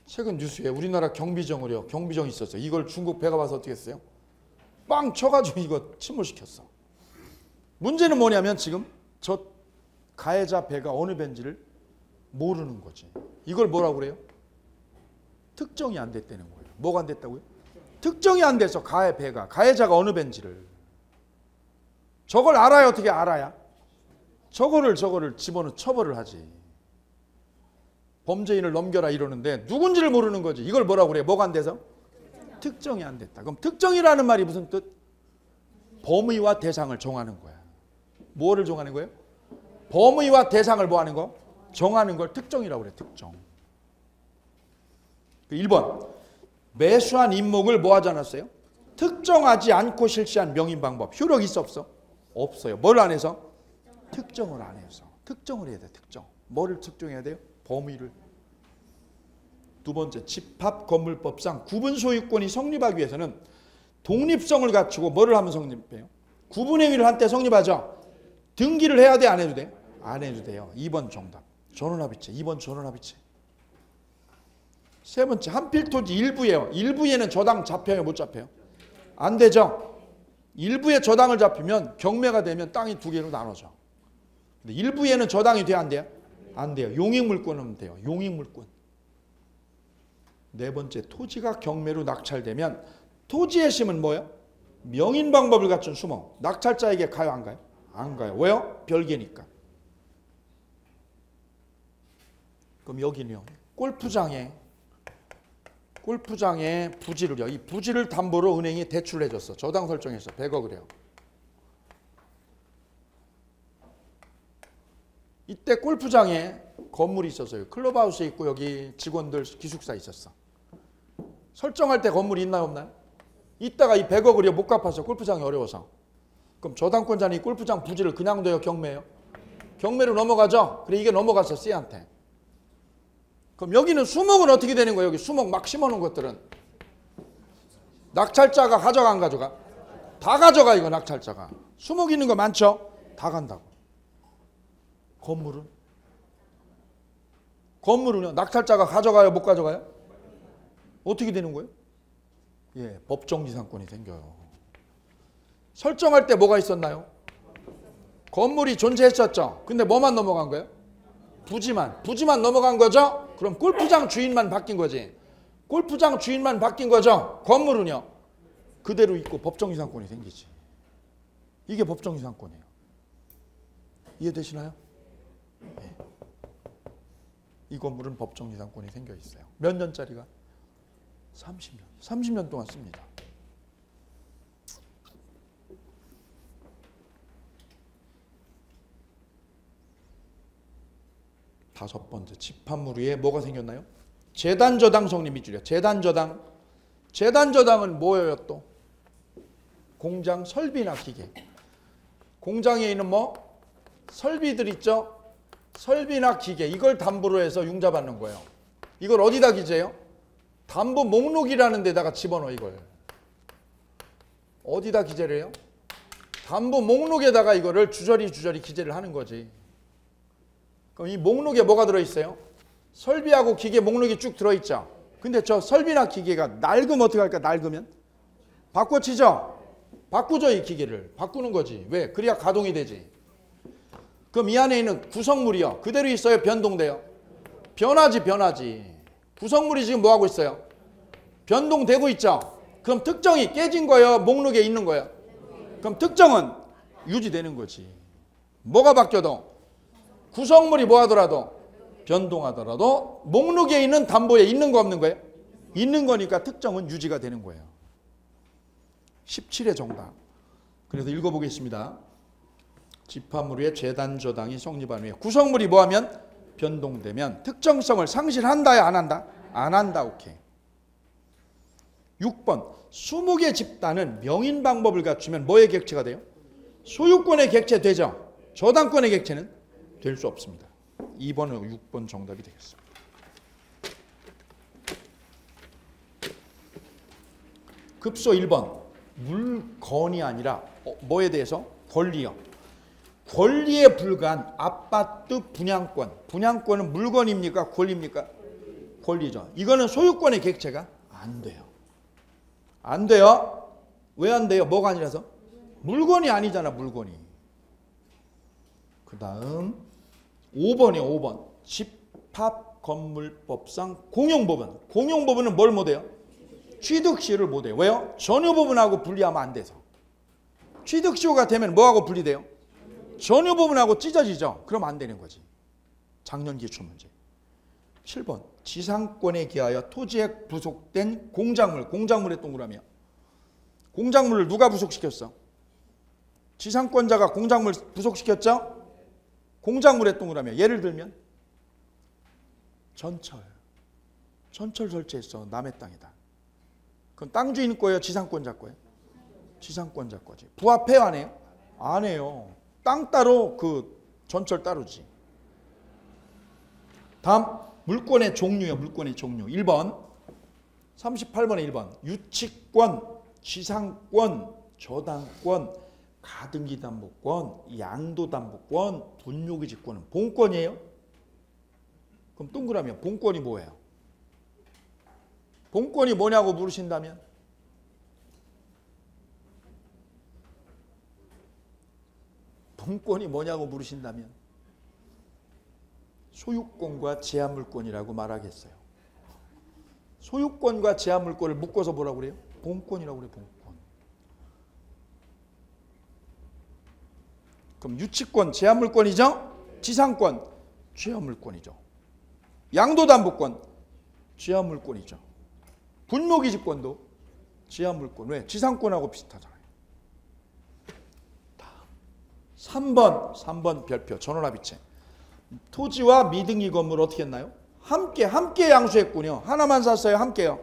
S1: 최근 뉴스에 우리나라 경비정을요. 경비정이 있었어요. 이걸 중국 배가 와서 어떻게 했어요? 빵 쳐가지고 이거 침몰시켰어. 문제는 뭐냐면 지금 저 가해자 배가 어느 배인지를 모르는 거지. 이걸 뭐라고 그래요? 특정이 안 됐다는 거예요. 뭐가 안 됐다고요? 특정이 안 돼서 가해자가 어느 배인지를. 저걸 알아야 어떻게 알아야? 저거를 집어넣어 처벌을 하지. 범죄인을 넘겨라 이러는데 누군지를 모르는 거지. 이걸 뭐라고 그래요? 뭐가 안 돼서? 특정이 안 됐다. 그럼 특정이라는 말이 무슨 뜻? 범의와 대상을 정하는 거야. 뭐를 정하는 거예요? 범의와 대상을 뭐 하는 거? 정하는 걸 특정이라고 그래. 특정. 1번. 매수한 임목을 뭐 하지 않았어요? 특정하지 않고 실시한 명인 방법. 효력 있어 없어? 없어요. 뭘 안 해서? 특정을 안 해서. 특정을 해야 돼. 특정. 뭐를 특정해야 돼요? 범위를. 두 번째, 집합건물법상 구분 소유권이 성립하기 위해서는 독립성을 갖추고 뭐를 하면 성립해요? 구분행위를 한때 성립하죠. 등기를 해야 돼? 안 해도 돼? 안 해도 돼요. 2번 정답. 전원합의체. 2번 전원합의체. 세 번째, 한필토지 일부예요. 일부에는 저당 잡혀요? 못 잡혀요? 안 되죠. 일부에 저당을 잡히면 경매가 되면 땅이 두 개로 나눠져. 근데 일부에는 저당이 돼야 안 돼요? 안 돼요. 용익물권은 돼요. 용익물권. 네 번째, 토지가 경매로 낙찰되면 토지의 심은 뭐예요? 명인 방법을 갖춘 수목. 낙찰자에게 가요? 안 가요? 안 가요. 왜요? 별개니까. 그럼 여기는요. 골프장에 부지를요. 이 부지를 담보로 은행이 대출을 해줬어. 저당 설정해서 100억을 해요. 이때 골프장에 건물이 있었어요. 클럽하우스 있고 여기 직원들 기숙사 있었어. 설정할 때 건물이 있나요 없나요? 이따가 이 100억을 못 갚아서 골프장이 어려워서. 그럼 저당권자는 이 골프장 부지를 그냥 둬요? 경매요? 경매로 넘어가죠? 그래 이게 넘어갔어 C한테. 그럼 여기는 수목은 어떻게 되는 거예요? 여기 수목 막 심어놓은 것들은. 낙찰자가 가져가 안 가져가? 다 가져가 이거 낙찰자가. 수목 있는 거 많죠? 다 간다고. 건물은요? 낙찰자가 가져가요? 못 가져가요? 어떻게 되는 거예요? 예, 법정지상권이 생겨요. 설정할 때 뭐가 있었나요? 건물이 존재했었죠. 근데 뭐만 넘어간 거예요? 부지만 넘어간 거죠? 그럼 골프장 주인만 바뀐 거지. 골프장 주인만 바뀐 거죠? 건물은요? 그대로 있고 법정지상권이 생기지. 이게 법정지상권이에요. 이해되시나요? 네. 이 건물은 법정지상권이 생겨 있어요. 몇 년짜리가? 30년. 30년 동안 씁니다. 다섯 번째, 집합물 위에 뭐가 생겼나요? 재단저당 성립이 줄여. 재단저당. 재단저당은 뭐예요 또? 공장 설비나 기계. 공장에 있는 뭐? 설비들 있죠? 설비나 기계. 이걸 담보로 해서 융자받는 거예요. 이걸 어디다 기재해요? 담보 목록이라는 데다가 집어넣어 이걸. 어디다 기재를 해요? 담보 목록에다가 이거를 주저리 기재를 하는 거지. 그럼 이 목록에 뭐가 들어있어요? 설비하고 기계 목록이 쭉 들어있죠. 근데 저 설비나 기계가 낡으면 어떻게 할까? 낡으면? 바꿔치죠? 바꾸죠 이 기계를. 바꾸는 거지. 왜? 그래야 가동이 되지. 그럼 이 안에 있는 구성물이요. 그대로 있어요? 변동돼요? 변하지. 구성물이 지금 뭐하고 있어요? 변동되고 있죠? 그럼 특정이 깨진 거예요? 목록에 있는 거예요? 그럼 특정은 유지되는 거지. 뭐가 바뀌어도? 구성물이 뭐하더라도? 변동하더라도 목록에 있는 담보에 있는 거 없는 거예요? 있는 거니까 특정은 유지가 되는 거예요. 17의 정답. 그래서 읽어보겠습니다. 집합물 위에 재단저당이 성립한 후에 구성물이 뭐하면? 변동되면 특정성을 상실한다야 안 한다? 안 한다. 오케이. 6번. 20개 집단은 명인 방법을 갖추면 뭐의 객체가 돼요? 소유권의 객체 되죠. 저당권의 객체는 될 수 없습니다. 2번은 6번 정답이 되겠습니다. 급소 1번. 물건이 아니라 뭐에 대해서? 권리요. 권리에 불과한 아파트 분양권. 분양권은 물건입니까? 권리입니까? 권리죠. 이거는 소유권의 객체가 안 돼요. 안 돼요. 왜 안 돼요? 뭐가 아니라서? 물건이 아니잖아. 물건이. 그 다음 5번이요. 5번. 집합건물법상 공용법원. 공용법원은 뭘 못해요? 취득시효를 못해요. 왜요? 전유법원하고 분리하면 안 돼서. 취득시효가 되면 뭐하고 분리돼요? 전유법원하고 찢어지죠. 그럼 안 되는 거지. 작년기출 문제. 7번. 지상권에 기하여 토지에 부속된 공작물. 공작물의 동그라미야. 공작물을 누가 부속시켰어? 지상권자가 공작물 부속시켰죠? 공작물의 동그라미야. 예를 들면 전철. 전철 설치했어. 남의 땅이다. 그럼 땅 주인 거예요? 지상권자 거예요? 지상권자 거지. 부합해요? 안 해요? 안 해요. 땅 따로 그 전철 따로지. 다음 물권의 종류요. 물권의 종류. 1번 38번에 1번 유치권, 지상권, 저당권, 가등기담보권, 양도담보권, 분묘기지권은 본권이에요? 그럼 동그라미야. 본권이 뭐예요? 본권이 뭐냐고 물으신다면 본권이 뭐냐고 물으신다면 소유권과 제한물권이라고 말하겠어요. 소유권과 제한물권을 묶어서 뭐라고 그래요? 본권이라고 그래요. 본권. 그럼 유치권 제한물권이죠? 지상권 제한물권이죠. 양도담보권 제한물권이죠. 분묘기지권도 제한물권. 왜? 지상권하고 비슷하잖아요. 3번 별표 전원합의체. 토지와 미등기 건물 어떻게 했나요? 함께 양수했군요. 하나만 샀어요? 함께요?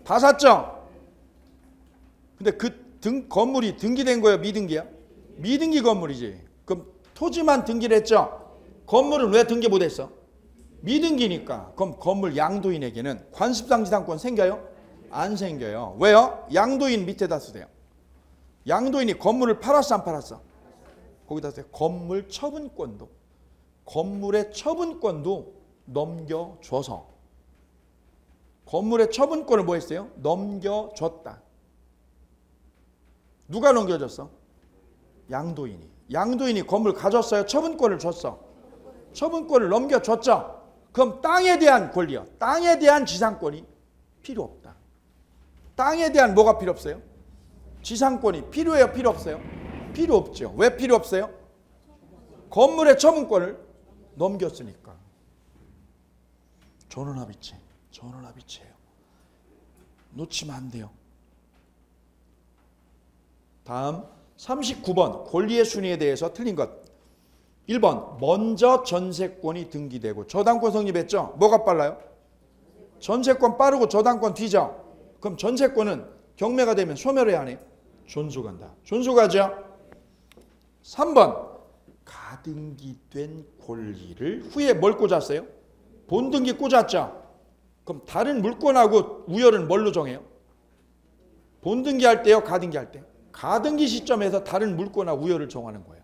S1: 다 샀죠? 근데 그 건물이 등기된 거예요? 미등기야? 미등기 건물이지. 그럼 토지만 등기를 했죠? 건물은 왜 등기 못했어? 미등기니까. 그럼 건물 양도인에게는 관습상지상권 생겨요? 안 생겨요. 왜요? 양도인 밑에다 쓰세요. 양도인이 건물을 팔았어 안 팔았어? 거기다 쓰세요. 건물 처분권도. 건물의 처분권도 넘겨줘서. 건물의 처분권을 뭐 했어요? 넘겨줬다. 누가 넘겨줬어? 양도인이. 양도인이 건물 가졌어요? 처분권을 줬어? 처분권을 넘겨줬죠? 그럼 땅에 대한 권리요. 땅에 대한 지상권이 필요 없다. 땅에 대한 뭐가 필요 없어요? 지상권이 필요해요? 필요 없어요? 필요 없죠. 왜 필요 없어요? 건물의 처분권을 넘겼으니까. 전원합의체예요. 놓치면 안 돼요. 다음 39번 권리의 순위에 대해서 틀린 것. 1번 먼저 전세권이 등기되고 저당권 성립했죠? 뭐가 빨라요? 전세권 빠르고 저당권 뒤죠? 그럼 전세권은 경매가 되면 소멸해야 안 해요? 존속한다. 존속하죠? 3번 가등기된 권리를 후에 뭘 꽂았어요? 본등기 꽂았죠? 그럼 다른 물권하고 우열은 뭘로 정해요? 본등기 할 때요? 가등기 할 때? 가등기 시점에서 다른 물권하고 우열을 정하는 거예요.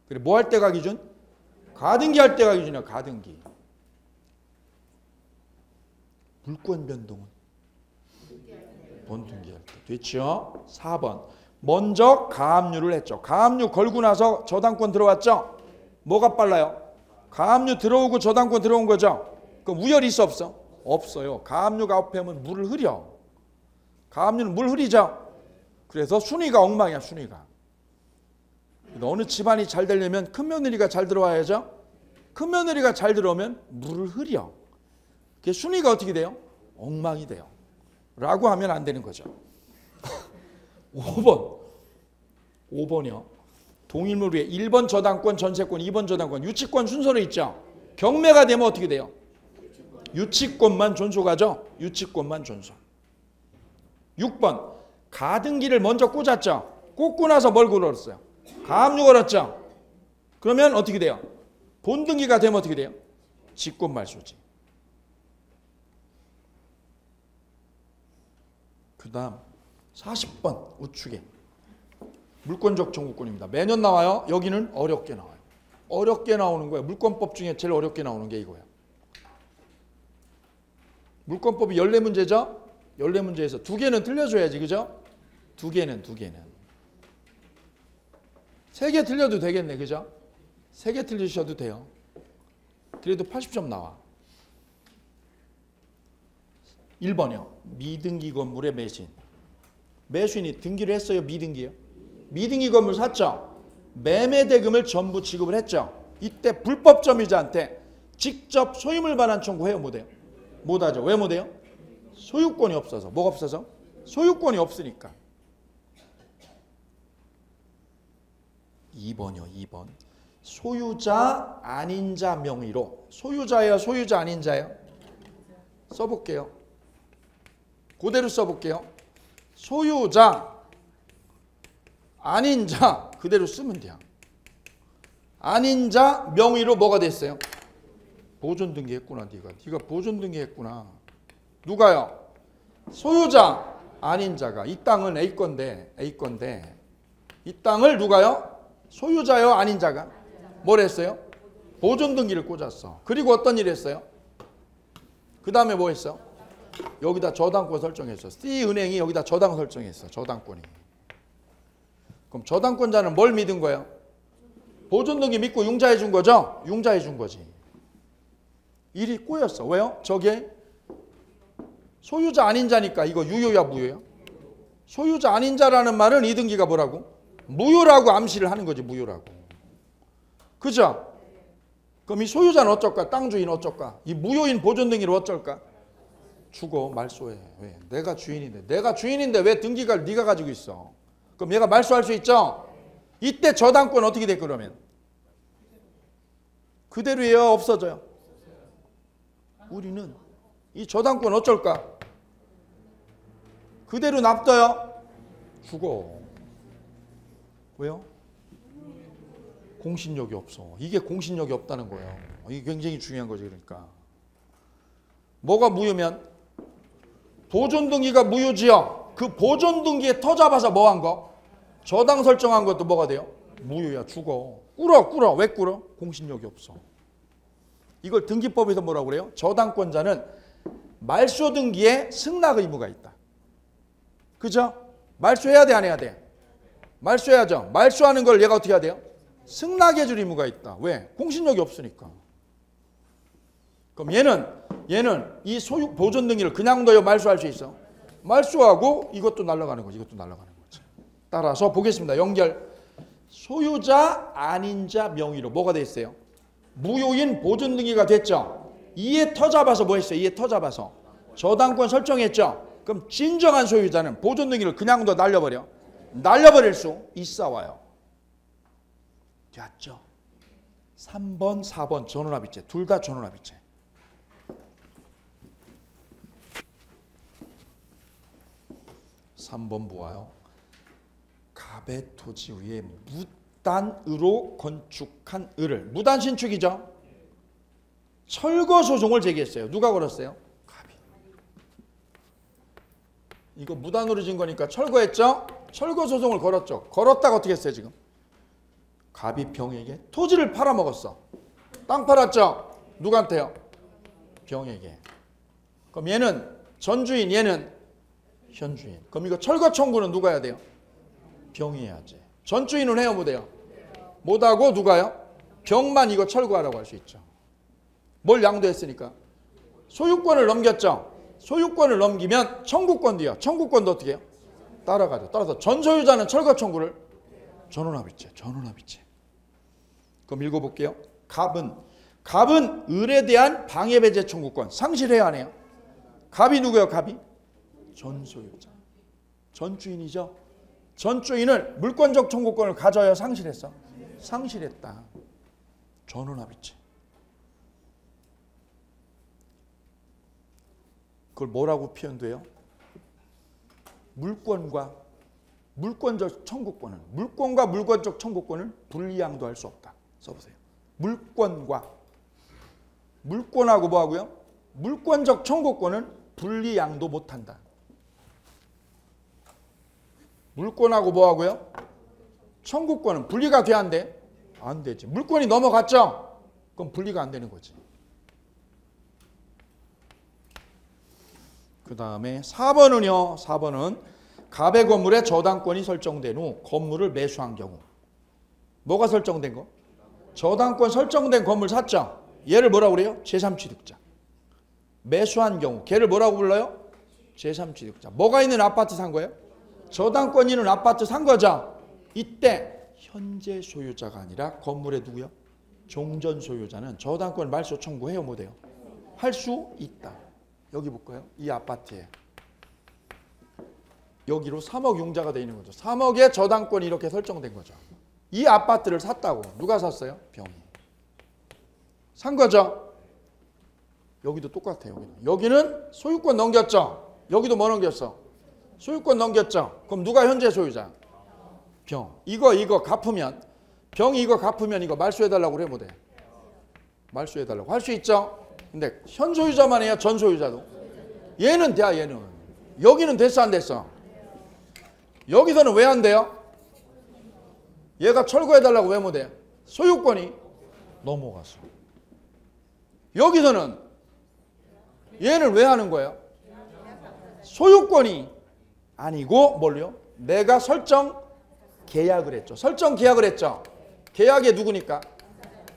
S1: 그래 뭐 할 때가 기준? 가등기 할 때가 기준이야. 가등기. 물권 변동은? 본등기 할 때. 됐죠? 4번 먼저 가압류를 했죠. 가압류 걸고 나서 저당권 들어왔죠? 뭐가 빨라요? 가압류 들어오고 저당권 들어온 거죠? 그럼 우열이 있어 없어? 없어요. 가압류가 앞에면 물을 흐려. 가압류는 물 흐리죠? 그래서 순위가 엉망이야. 순위가. 어느 집안이 잘 되려면 큰 며느리가 잘 들어와야죠? 큰 며느리가 잘 들어오면 물을 흐려. 그게 순위가 어떻게 돼요? 엉망이 돼요. 라고 하면 안 되는 거죠. 5번이요. 동일물 위에 1번 저당권, 전세권, 2번 저당권, 유치권 순서로 있죠. 경매가 되면 어떻게 돼요? 유치권만 존속하죠. 유치권만 존속. 6번 가등기를 먼저 꽂았죠. 꽂고 나서 뭘 걸었어요? 가압류 걸었죠. 그러면 어떻게 돼요? 본등기가 되면 어떻게 돼요? 직권말소지. 그 다음 40번 우측에 물권적 청구권입니다. 매년 나와요. 여기는 어렵게 나와요. 어렵게 나오는 거예요. 물권법 중에 제일 어렵게 나오는 게 이거예요. 물권법이 14문제죠? 14문제에서 2개는 틀려줘야지, 그죠? 2개는. 3개 틀려도 되겠네, 그죠? 3개 틀리셔도 돼요. 그래도 80점 나와. 1번이요. 미등기 건물의 매수인. 매수인이 등기를 했어요? 미등기요? 미등기 건물 샀죠? 매매 대금을 전부 지급을 했죠? 이때 불법 점유자한테 직접 소유물 반환 청구해요? 못해요? 못하죠. 왜 못해요? 소유권이 없어서. 뭐가 없어서? 소유권이 없으니까. 2번이요. 2번. 소유자 아닌 자 명의로. 소유자예요? 소유자 아닌 자예요? 써볼게요. 그대로 써볼게요. 소유자 아닌 자 그대로 쓰면 돼요. 아닌 자 명의로 뭐가 됐어요? 보존 등기했구나. 네가 보존 등기했구나. 누가요? 소유자 아닌 자가. 이 땅은 A 건데 이 땅을 누가요? 소유자요 아닌 자가 뭘 했어요? 보존 등기를 꽂았어. 그리고 어떤 일 했어요? 그 다음에 뭐 했어? 여기다 저당권 설정했어. C은행이 여기다 저당 설정했어. 저당권이. 그럼 저당권자는 뭘 믿은 거예요? 보존 등기 믿고 융자해 준 거죠? 융자해 준 거지. 일이 꼬였어. 왜요? 저게 소유자 아닌 자니까. 이거 유효야 무효야? 소유자 아닌 자라는 말은 이 등기가 뭐라고? 무효라고 암시를 하는 거지. 무효라고. 그죠? 그럼 이 소유자는 어쩔까? 땅 주인은 어쩔까? 이 무효인 보존 등기를 어쩔까? 주고 말소해. 왜? 내가 주인인데 왜 등기가 네가 가지고 있어? 그럼 얘가 말소할 수 있죠? 이때 저당권 어떻게 돼 그러면? 그대로예요? 없어져요? 우리는 이 저당권 어쩔까? 그대로 납둬요? 주고. 왜요? 공신력이 없어. 이게 공신력이 없다는 거예요. 이게 굉장히 중요한 거지. 그러니까 뭐가 무효면? 보존 등기가 무효지요. 그 보존 등기에 터 잡아서 뭐 한 거? 저당 설정한 것도 뭐가 돼요? 무효야. 죽어. 꿇어. 왜 꿇어? 공신력이 없어. 이걸 등기법에서 뭐라고 그래요? 저당권자는 말소 등기에 승낙 의무가 있다. 그죠? 말소해야 돼, 안 해야 돼? 말소해야죠. 말소하는 걸 얘가 어떻게 해야 돼요? 승낙해 줄 의무가 있다. 왜? 공신력이 없으니까. 그럼 얘는 이 소유 보존 등기를 그냥 둬요? 말소할 수 있어? 말소하고 이것도 날아가는 거지. 따라서 보겠습니다. 연결. 소유자 아닌 자 명의로 뭐가 돼 있어요? 무효인 보존 등기가 됐죠. 이에 터 잡아서 뭐 했어요? 이에 터 잡아서 저당권 설정했죠. 그럼 진정한 소유자는 보존 등기를 그냥 둬 날려버려? 날려버릴 수 있어 와요. 됐죠? 3번, 4번 전원합의체. 둘 다 전원합의체. (3번) 뭐예요? 갑의 토지 위에 무단으로 건축한 을을. 무단 신축이죠. 철거 소송을 제기했어요. 누가 걸었어요? 갑이. 이거 무단으로 진 거니까 철거했죠. 철거 소송을 걸었죠. 걸었다가 어떻게 했어요 지금? 갑이 병에게 토지를 팔아먹었어. 땅 팔았죠. 누구한테요? 병에게. 그럼 얘는 전주인, 얘는 현주인. 그럼 이거 철거 청구는 누가 해야 돼요? 병이 해야지. 전주인은 해요 못해요? 못하고 누가요? 병만 이거 철거하라고 할 수 있죠. 뭘 양도했으니까? 소유권을 넘겼죠. 소유권을 넘기면 청구권도요. 청구권도 어떻게 해요? 따라가죠. 따라서 전소유자는 철거 청구를 전원합의체. 그럼 읽어볼게요. 갑은 을에 대한 방해배제 청구권 상실해야 하네요. 갑이 누구예요? 갑이 전소유자. 전주인이죠. 전주인은 물권적 청구권을 가져야 상실했어. 상실했다. 전원합의체. 그걸 뭐라고 표현돼요? 물권과 물권적 청구권은 물권과 물권적 청구권을 분리양도할 수 없다. 써보세요. 물권과 물권하고 뭐하고요? 물권적 청구권은 분리양도 못한다. 물권하고 뭐하고요? 청구권은 분리가 돼야 안 돼? 안 되지. 물권이 넘어갔죠? 그럼 분리가 안 되는 거지. 그 다음에 4번은요. 4번은 갑의 건물에 저당권이 설정된 후 건물을 매수한 경우. 뭐가 설정된 거? 저당권 설정된 건물 샀죠? 얘를 뭐라고 그래요? 제3취득자. 매수한 경우. 걔를 뭐라고 불러요? 제3취득자. 뭐가 있는 아파트 산 거예요? 저당권 있는 아파트 산 거죠? 이때 현재 소유자가 아니라 건물의 누구요? 종전 소유자는 저당권 말소 청구해요? 못해요? 할 수 있다. 여기 볼까요? 이 아파트에 여기로 3억 융자가 되어 있는 거죠. 3억의 저당권이 이렇게 설정된 거죠. 이 아파트를 샀다고. 누가 샀어요? 병이. 산 거죠. 여기도 똑같아요. 여기는 소유권 넘겼죠. 여기도 뭐 넘겼어? 소유권 넘겼죠. 그럼 누가 현재 소유자? 병. 이거 갚으면 병이 이거 갚으면 이거 말소해달라고 그래 못해? 말소해달라고 할 수 있죠. 근데 현 소유자만 해요? 전 소유자도? 얘는 돼. 얘는. 여기는 됐어 안 됐어? 여기서는 왜 안 돼요? 얘가 철거해달라고 왜 못해? 소유권이 넘어갔어. 여기서는 얘는 왜 하는 거예요? 소유권이 아니고 뭘요? 내가 설정 계약을 했죠. 설정 계약을 했죠. 계약의 누구니까?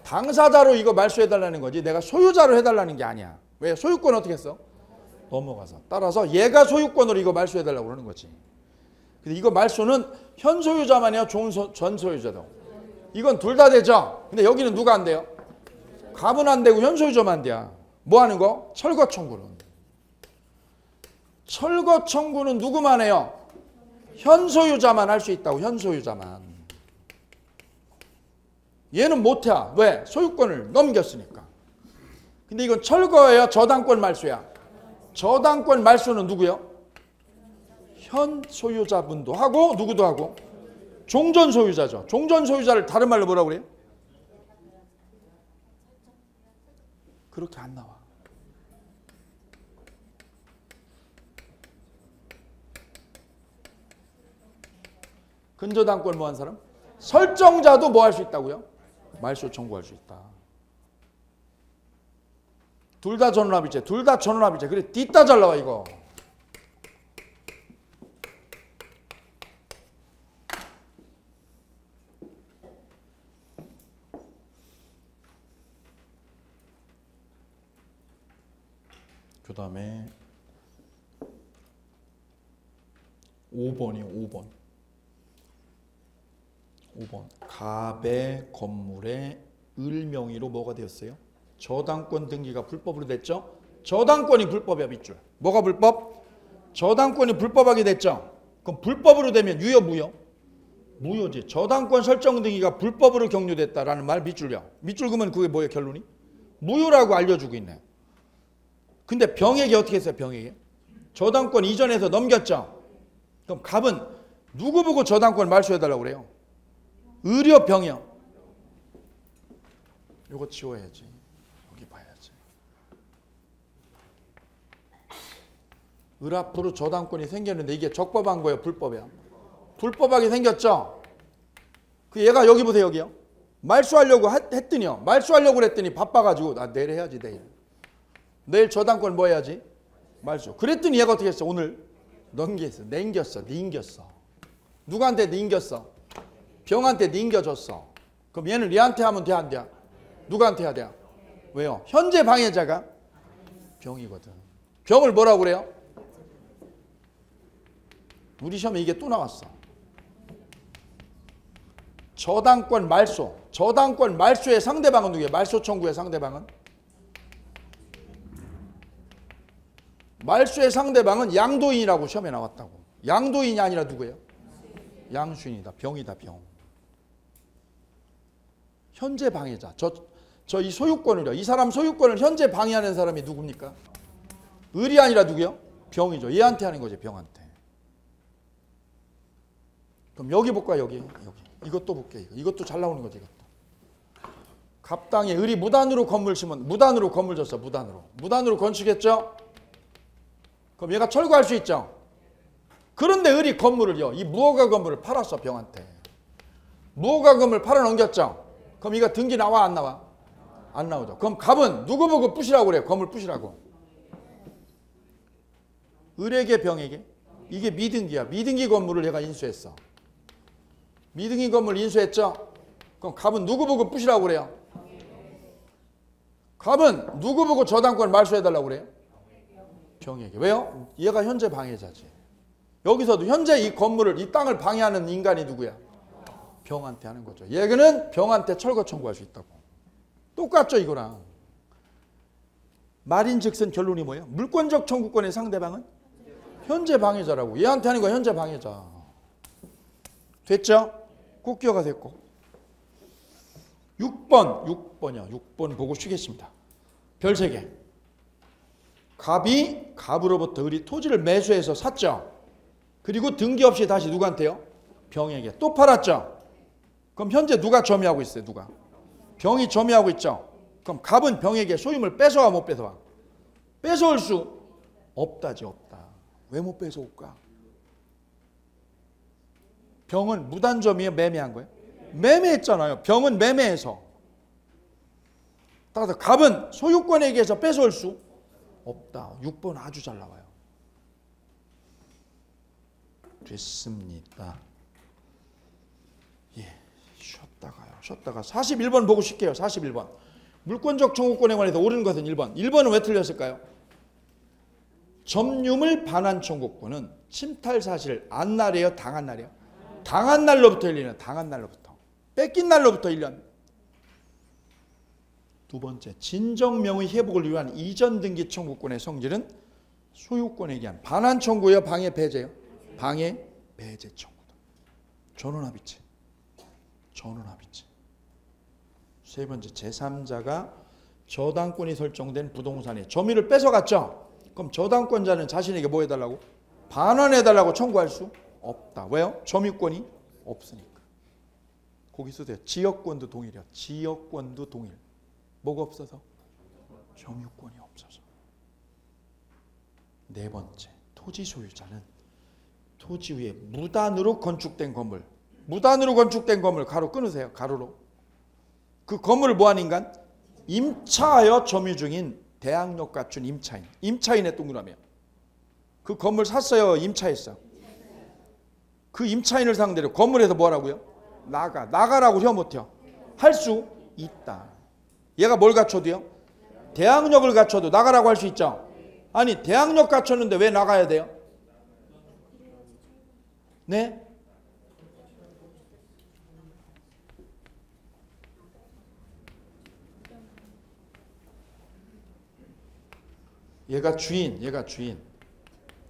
S1: 당사자로 이거 말소해달라는 거지 내가 소유자로 해달라는 게 아니야. 왜? 소유권 어떻게 했어? 넘어가서. 따라서 얘가 소유권으로 이거 말소해달라고 그러는 거지. 근데 이거 말소는 현 소유자만 해요? 전 소유자도? 이건 둘 다 되죠? 근데 여기는 누가 안 돼요? 갑은 안 되고 현 소유자만 돼요. 뭐 하는 거? 철거 청구는. 철거 청구는 누구만 해요? 현 소유자만 할 수 있다고. 현 소유자만. 얘는 못해. 왜? 소유권을 넘겼으니까. 근데 이건 철거예요? 저당권 말소야? 저당권 말소는 누구요? 현 소유자분도 하고 누구도 하고 종전 소유자죠. 종전 소유자를 다른 말로 뭐라고 그래요? 그렇게 안 나와. 근저당권 뭐 한 사람? 설정자도 뭐 할 수 있다고요? 말소 청구할 수 있다. 둘 다 전원합의체. 둘 다 전원합의체. 그래 뒷다 잘 나와 이거. 그 다음에 5번이요. 5번. 갑의 건물에 을명의로 뭐가 되었어요? 저당권 등기가 불법으로 됐죠? 저당권이 불법이야 밑줄. 뭐가 불법? 저당권이 불법하게 됐죠? 그럼 불법으로 되면 유효 무효? 무효지. 저당권 설정 등기가 불법으로 경료됐다라는 말 밑줄이야. 밑줄 그러면 그게 뭐예요 결론이? 무효라고 알려주고 있네. 근데 병에게 어떻게 했어요? 병에게? 저당권 이전에서 넘겼죠? 그럼 갑은 누구 보고 저당권을 말소해달라고 그래요? 의료 병이요. 이거 지워야지. 여기 봐야지. 을 앞으로 저당권이 생겼는데 이게 적법한 거예요? 불법이야? 불법하게 생겼죠? 그 얘가 여기 보세요. 여기요. 말소하려고 했더니요. 말소하려고 그랬더니 바빠가지고 나 내일 해야지 내일. 내일 저당권 뭐 해야지? 말소. 그랬더니 얘가 어떻게 했어? 오늘 넘겼어. 닌겼어. 누구한테 닌겼어? 병한테 닌겨줬어. 그럼 얘는 얘한테 하면 돼 안 돼? 누구한테 해야 돼? 왜요? 현재 방해자가 병이거든. 병을 뭐라고 그래요? 우리 시험에 이게 또 나왔어. 저당권 말소. 저당권 말소의 상대방은 누구예요? 말소 청구의 상대방은? 말소의 상대방은 양도인이라고 시험에 나왔다고. 양도인이 아니라 누구예요? 양수인이다. 병이다. 병. 현재 방해자. 저 이 소유권을요. 이 사람 소유권을 현재 방해하는 사람이 누굽니까? 을이 아니라 누구요? 병이죠. 얘한테 하는 거지, 병한테. 그럼 여기 볼까, 여기. 이것도 볼게. 이것도 잘 나오는 거지, 이것도. 갑당에 을이 무단으로 건물 심은, 무단으로 건물 졌어, 무단으로. 무단으로 건축했죠? 그럼 얘가 철거할 수 있죠? 그런데 을이 건물을요, 이 무허가 건물을 팔았어, 병한테. 무허가 건물 팔아넘겼죠? 그럼 이거 등기 나와, 안 나와? 안 나오죠. 그럼 갑은 누구 보고 부시라고 그래요? 건물 부시라고. 을에게 병에게? 이게 미등기야. 미등기 건물을 얘가 인수했어. 미등기 건물 인수했죠? 그럼 갑은 누구 보고 부시라고 그래요? 갑은 누구 보고 저당권을 말소해달라고 그래요? 병에게. 왜요? 얘가 현재 방해자지. 여기서도 현재 이 건물을, 이 땅을 방해하는 인간이 누구야? 병한테 하는 거죠. 얘는 병한테 철거 청구할 수 있다고. 똑같죠, 이거랑. 말인즉슨 결론이 뭐예요? 물권적 청구권의 상대방은 현재 방해자라고. 얘한테 하는 거 현재 방해자. 됐죠? 꼭 기억하세요. 꼭. 6번이요. 6번 보고 쉬겠습니다. 별 3개. 갑이 갑으로부터 을이 토지를 매수해서 샀죠. 그리고 등기 없이 다시 누구한테요? 병에게. 또 팔았죠. 그럼 현재 누가 점유하고 있어요? 누가? 병이 점유하고 있죠. 그럼 갑은 병에게 소유물 뺏어와, 못 뺏어와? 뺏어올 수 없다지, 없다. 왜 못 뺏어올까? 병은 무단점유에 매매한 거예요? 매매했잖아요. 병은 매매해서. 따라서 갑은 소유권에게서 뺏어올 수 없다. 6번 아주 잘 나와요. 됐습니다. 예, 쉬었다가 41번 보고 쉴게요. 41번. 물권적 청구권에 관해서 옳은 것은 1번. 1번은 왜 틀렸을까요? 점유물 반환 청구권은 침탈 사실을 안 날이에요? 당한 날이에요? 당한 날로부터 1년이에요. 당한 날로부터. 뺏긴 날로부터 1년. 두 번째, 진정명의 회복을 위한 이전 등기 청구권의 성질은 소유권에 의한 반환 청구예요? 방해 배제예요? 방해 배제 청구다. 전원합의체. 세 번째, 제3자가 저당권이 설정된 부동산에 점유를 뺏어갔죠? 그럼 저당권자는 자신에게 뭐 해달라고? 반환해달라고 청구할 수 없다. 왜요? 점유권이 없으니까. 거기 써도 지역권도 동일이야. 지역권도 동일. 뭐가 없어서? 점유권이 없어서. 네 번째, 토지 소유자는 토지 위에 무단으로 건축된 건물, 가로 끊으세요. 가로로. 그 건물을 뭐한 인간? 임차하여 점유 중인 대항력 갖춘 임차인의 동그라미야. 그 건물 샀어요? 임차했어? 그 임차인을 상대로 건물에서 뭐하라고요? 나가라고 해요? 못해요? 할 수 있다. 얘가 뭘 갖춰도요? 대항력을 갖춰도 나가라고 할 수 있죠? 아니, 대항력 갖췄는데 왜 나가야 돼요? 네? 얘가 주인.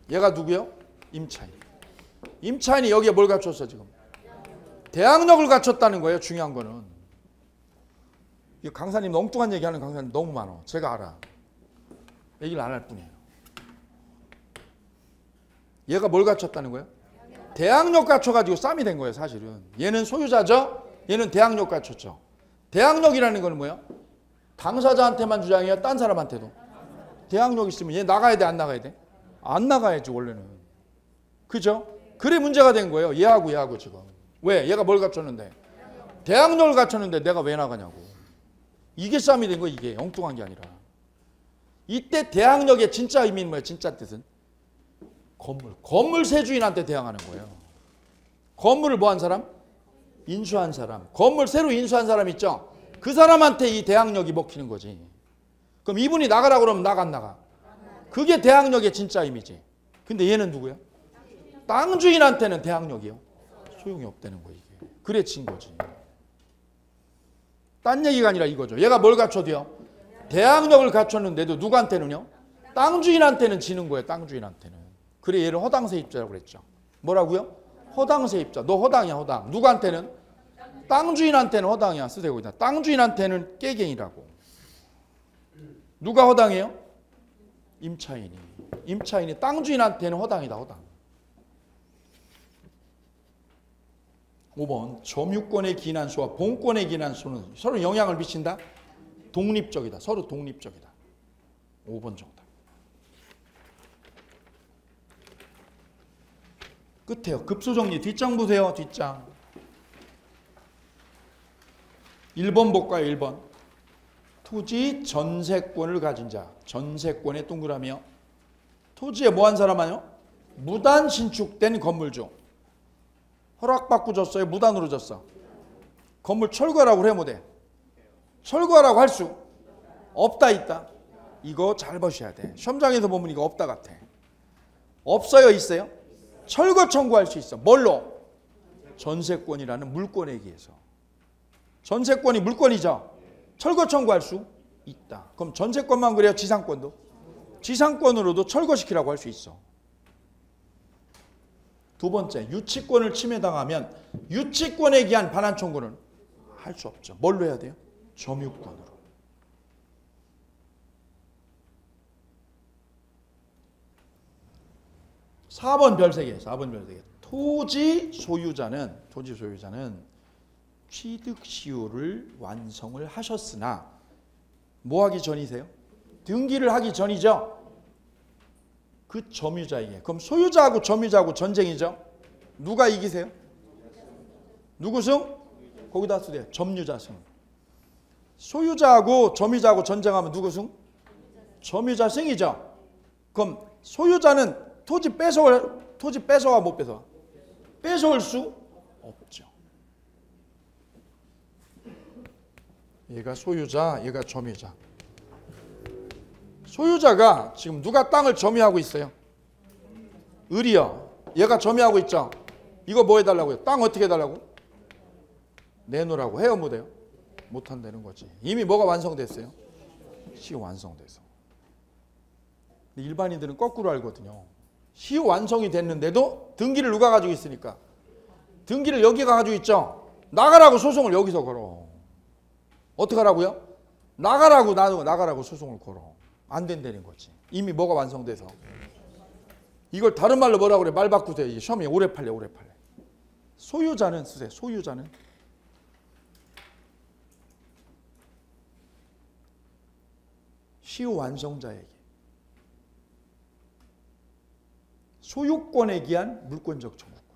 S1: 얘가 누구요? 임차인. 임차인이 여기에 뭘 갖췄어 지금? 대항력을 갖췄다는 거예요. 중요한 거는. 이 강사님 엉뚱한 얘기하는 강사님 너무 많아. 제가 알아. 얘기를 안 할 뿐이에요. 얘가 뭘 갖췄다는 거예요? 대항력 갖춰가지고 쌈이 된 거예요. 사실은. 얘는 소유자죠. 얘는 대항력 갖췄죠. 대항력이라는 거는 뭐예요? 당사자한테만 주장해요? 딴 사람한테도? 대항력 있으면 얘 나가야 돼? 안 나가야 돼? 안 나가야지 원래는. 그죠? 그래 문제가 된 거예요. 얘하고 지금. 왜? 얘가 뭘 갖췄는데? 대항력을 갖췄는데 내가 왜 나가냐고. 이게 싸움이 된 거. 이게 엉뚱한 게 아니라. 이때 대항력의 진짜 의미는 뭐예요? 진짜 뜻은? 건물 세주인한테 대항하는 거예요. 건물을 뭐 한 사람? 인수한 사람. 건물 새로 인수한 사람 있죠? 그 사람한테 이 대항력이 먹히는 거지. 그럼 이분이 나가라고 그러면 안 나가? 그게 대항력의 진짜 의미지. 근데 얘는 누구야? 땅 주인한테는 대항력이요. 소용이 없다는 거예요. 이게. 그래 진 거지. 딴 얘기가 아니라 이거죠. 얘가 뭘 갖춰도요? 대항력을 갖췄는데도 누구한테는요? 땅 주인한테는 지는 거예요. 땅 주인한테는. 그래 얘를 허당세입자라고 그랬죠. 뭐라고요? 허당세입자. 너 허당이야 허당. 누구한테는? 땅 주인한테는 허당이야. 쓰세요. 거기다. 땅 주인한테는 깨갱이라고. 누가 허당해요? 임차인이 땅 주인한테는 허당이다. 허당. 5번 점유권의 기인한수와 본권의 기인한수는 서로 영향을 미친다. 독립적이다. 서로 독립적이다. 5번 정답. 끝에요. 급수정리 뒷장 보세요. 뒷장. 1번 볼까요? 1번. 토지 전세권을 가진 자. 전세권의 동그라미요. 토지에 뭐 한 사람아요? 무단 신축된 건물주. 허락받고 줬어요? 무단으로 줬어? 건물 철거하라고 해 못해? 철거하라고 할 수 없다 있다? 이거 잘 보셔야 돼. 시험장에서 보면 이거 없다 같아. 없어요? 있어요? 철거 청구할 수 있어. 뭘로? 전세권이라는 물권에 의해서. 전세권이 물권이죠. 철거 청구할 수 있다. 그럼 전세권만 그래요? 지상권도? 지상권으로도 철거시키라고 할 수 있어. 두 번째, 유치권을 침해당하면 유치권에 기한 반환 청구는 할 수 없죠. 뭘로 해야 돼요? 점유권으로. (4번) 별세개. 4번 별세개. 토지 소유자는 취득 시효를 완성을 하셨으나 뭐 하기 전이세요? 등기를 하기 전이죠. 그 점유자에게. 그럼 소유자하고 점유자하고 전쟁이죠. 누가 이기세요? 누구 승? 거기다 쓰세요. 점유자 승. 소유자하고 점유자하고 전쟁하면 누구 승? 점유자 승이죠. 그럼 소유자는 토지 뺏어와 못 뺏어와? 뺏어올 수 없죠. 얘가 소유자, 얘가 점유자. 소유자가 지금 누가 땅을 점유하고 있어요? 을이요. 얘가 점유하고 있죠. 이거 뭐 해달라고요? 땅 어떻게 해달라고? 내놓으라고 해요? 못해요? 못한다는 거지. 이미 뭐가 완성됐어요? 시효 완성돼서. 일반인들은 거꾸로 알거든요. 시효 완성이 됐는데도 등기를 누가 가지고 있으니까? 등기를 여기가 가지고 있죠. 나가라고 소송을 여기서 걸어. 어떻게 하라고요? 나가라고 소송을 걸어. 안 된다는 거지. 이미 뭐가 완성돼서. 이걸 다른 말로 뭐라고 그래? 말 바꾸세요. 시험이 오래 팔려. 소유자는 쓰세요. 소유자는 시효 완성자에게 소유권에 기한 물권적 청구권.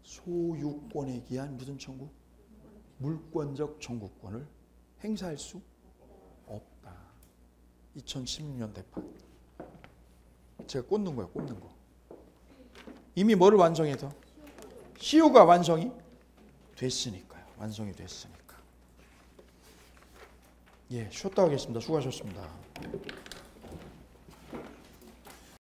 S1: 소유권에 기한 무슨 청구? 물권적 청구권을 행사할 수 없다. 2016년 대판. 제가 꽂는 거예요. 꽂는 거. 이미 뭐를 완성해서? 시효가 완성이 됐으니까요. 완성이 됐으니까. 예, 쉬었다 하겠습니다. 수고하셨습니다.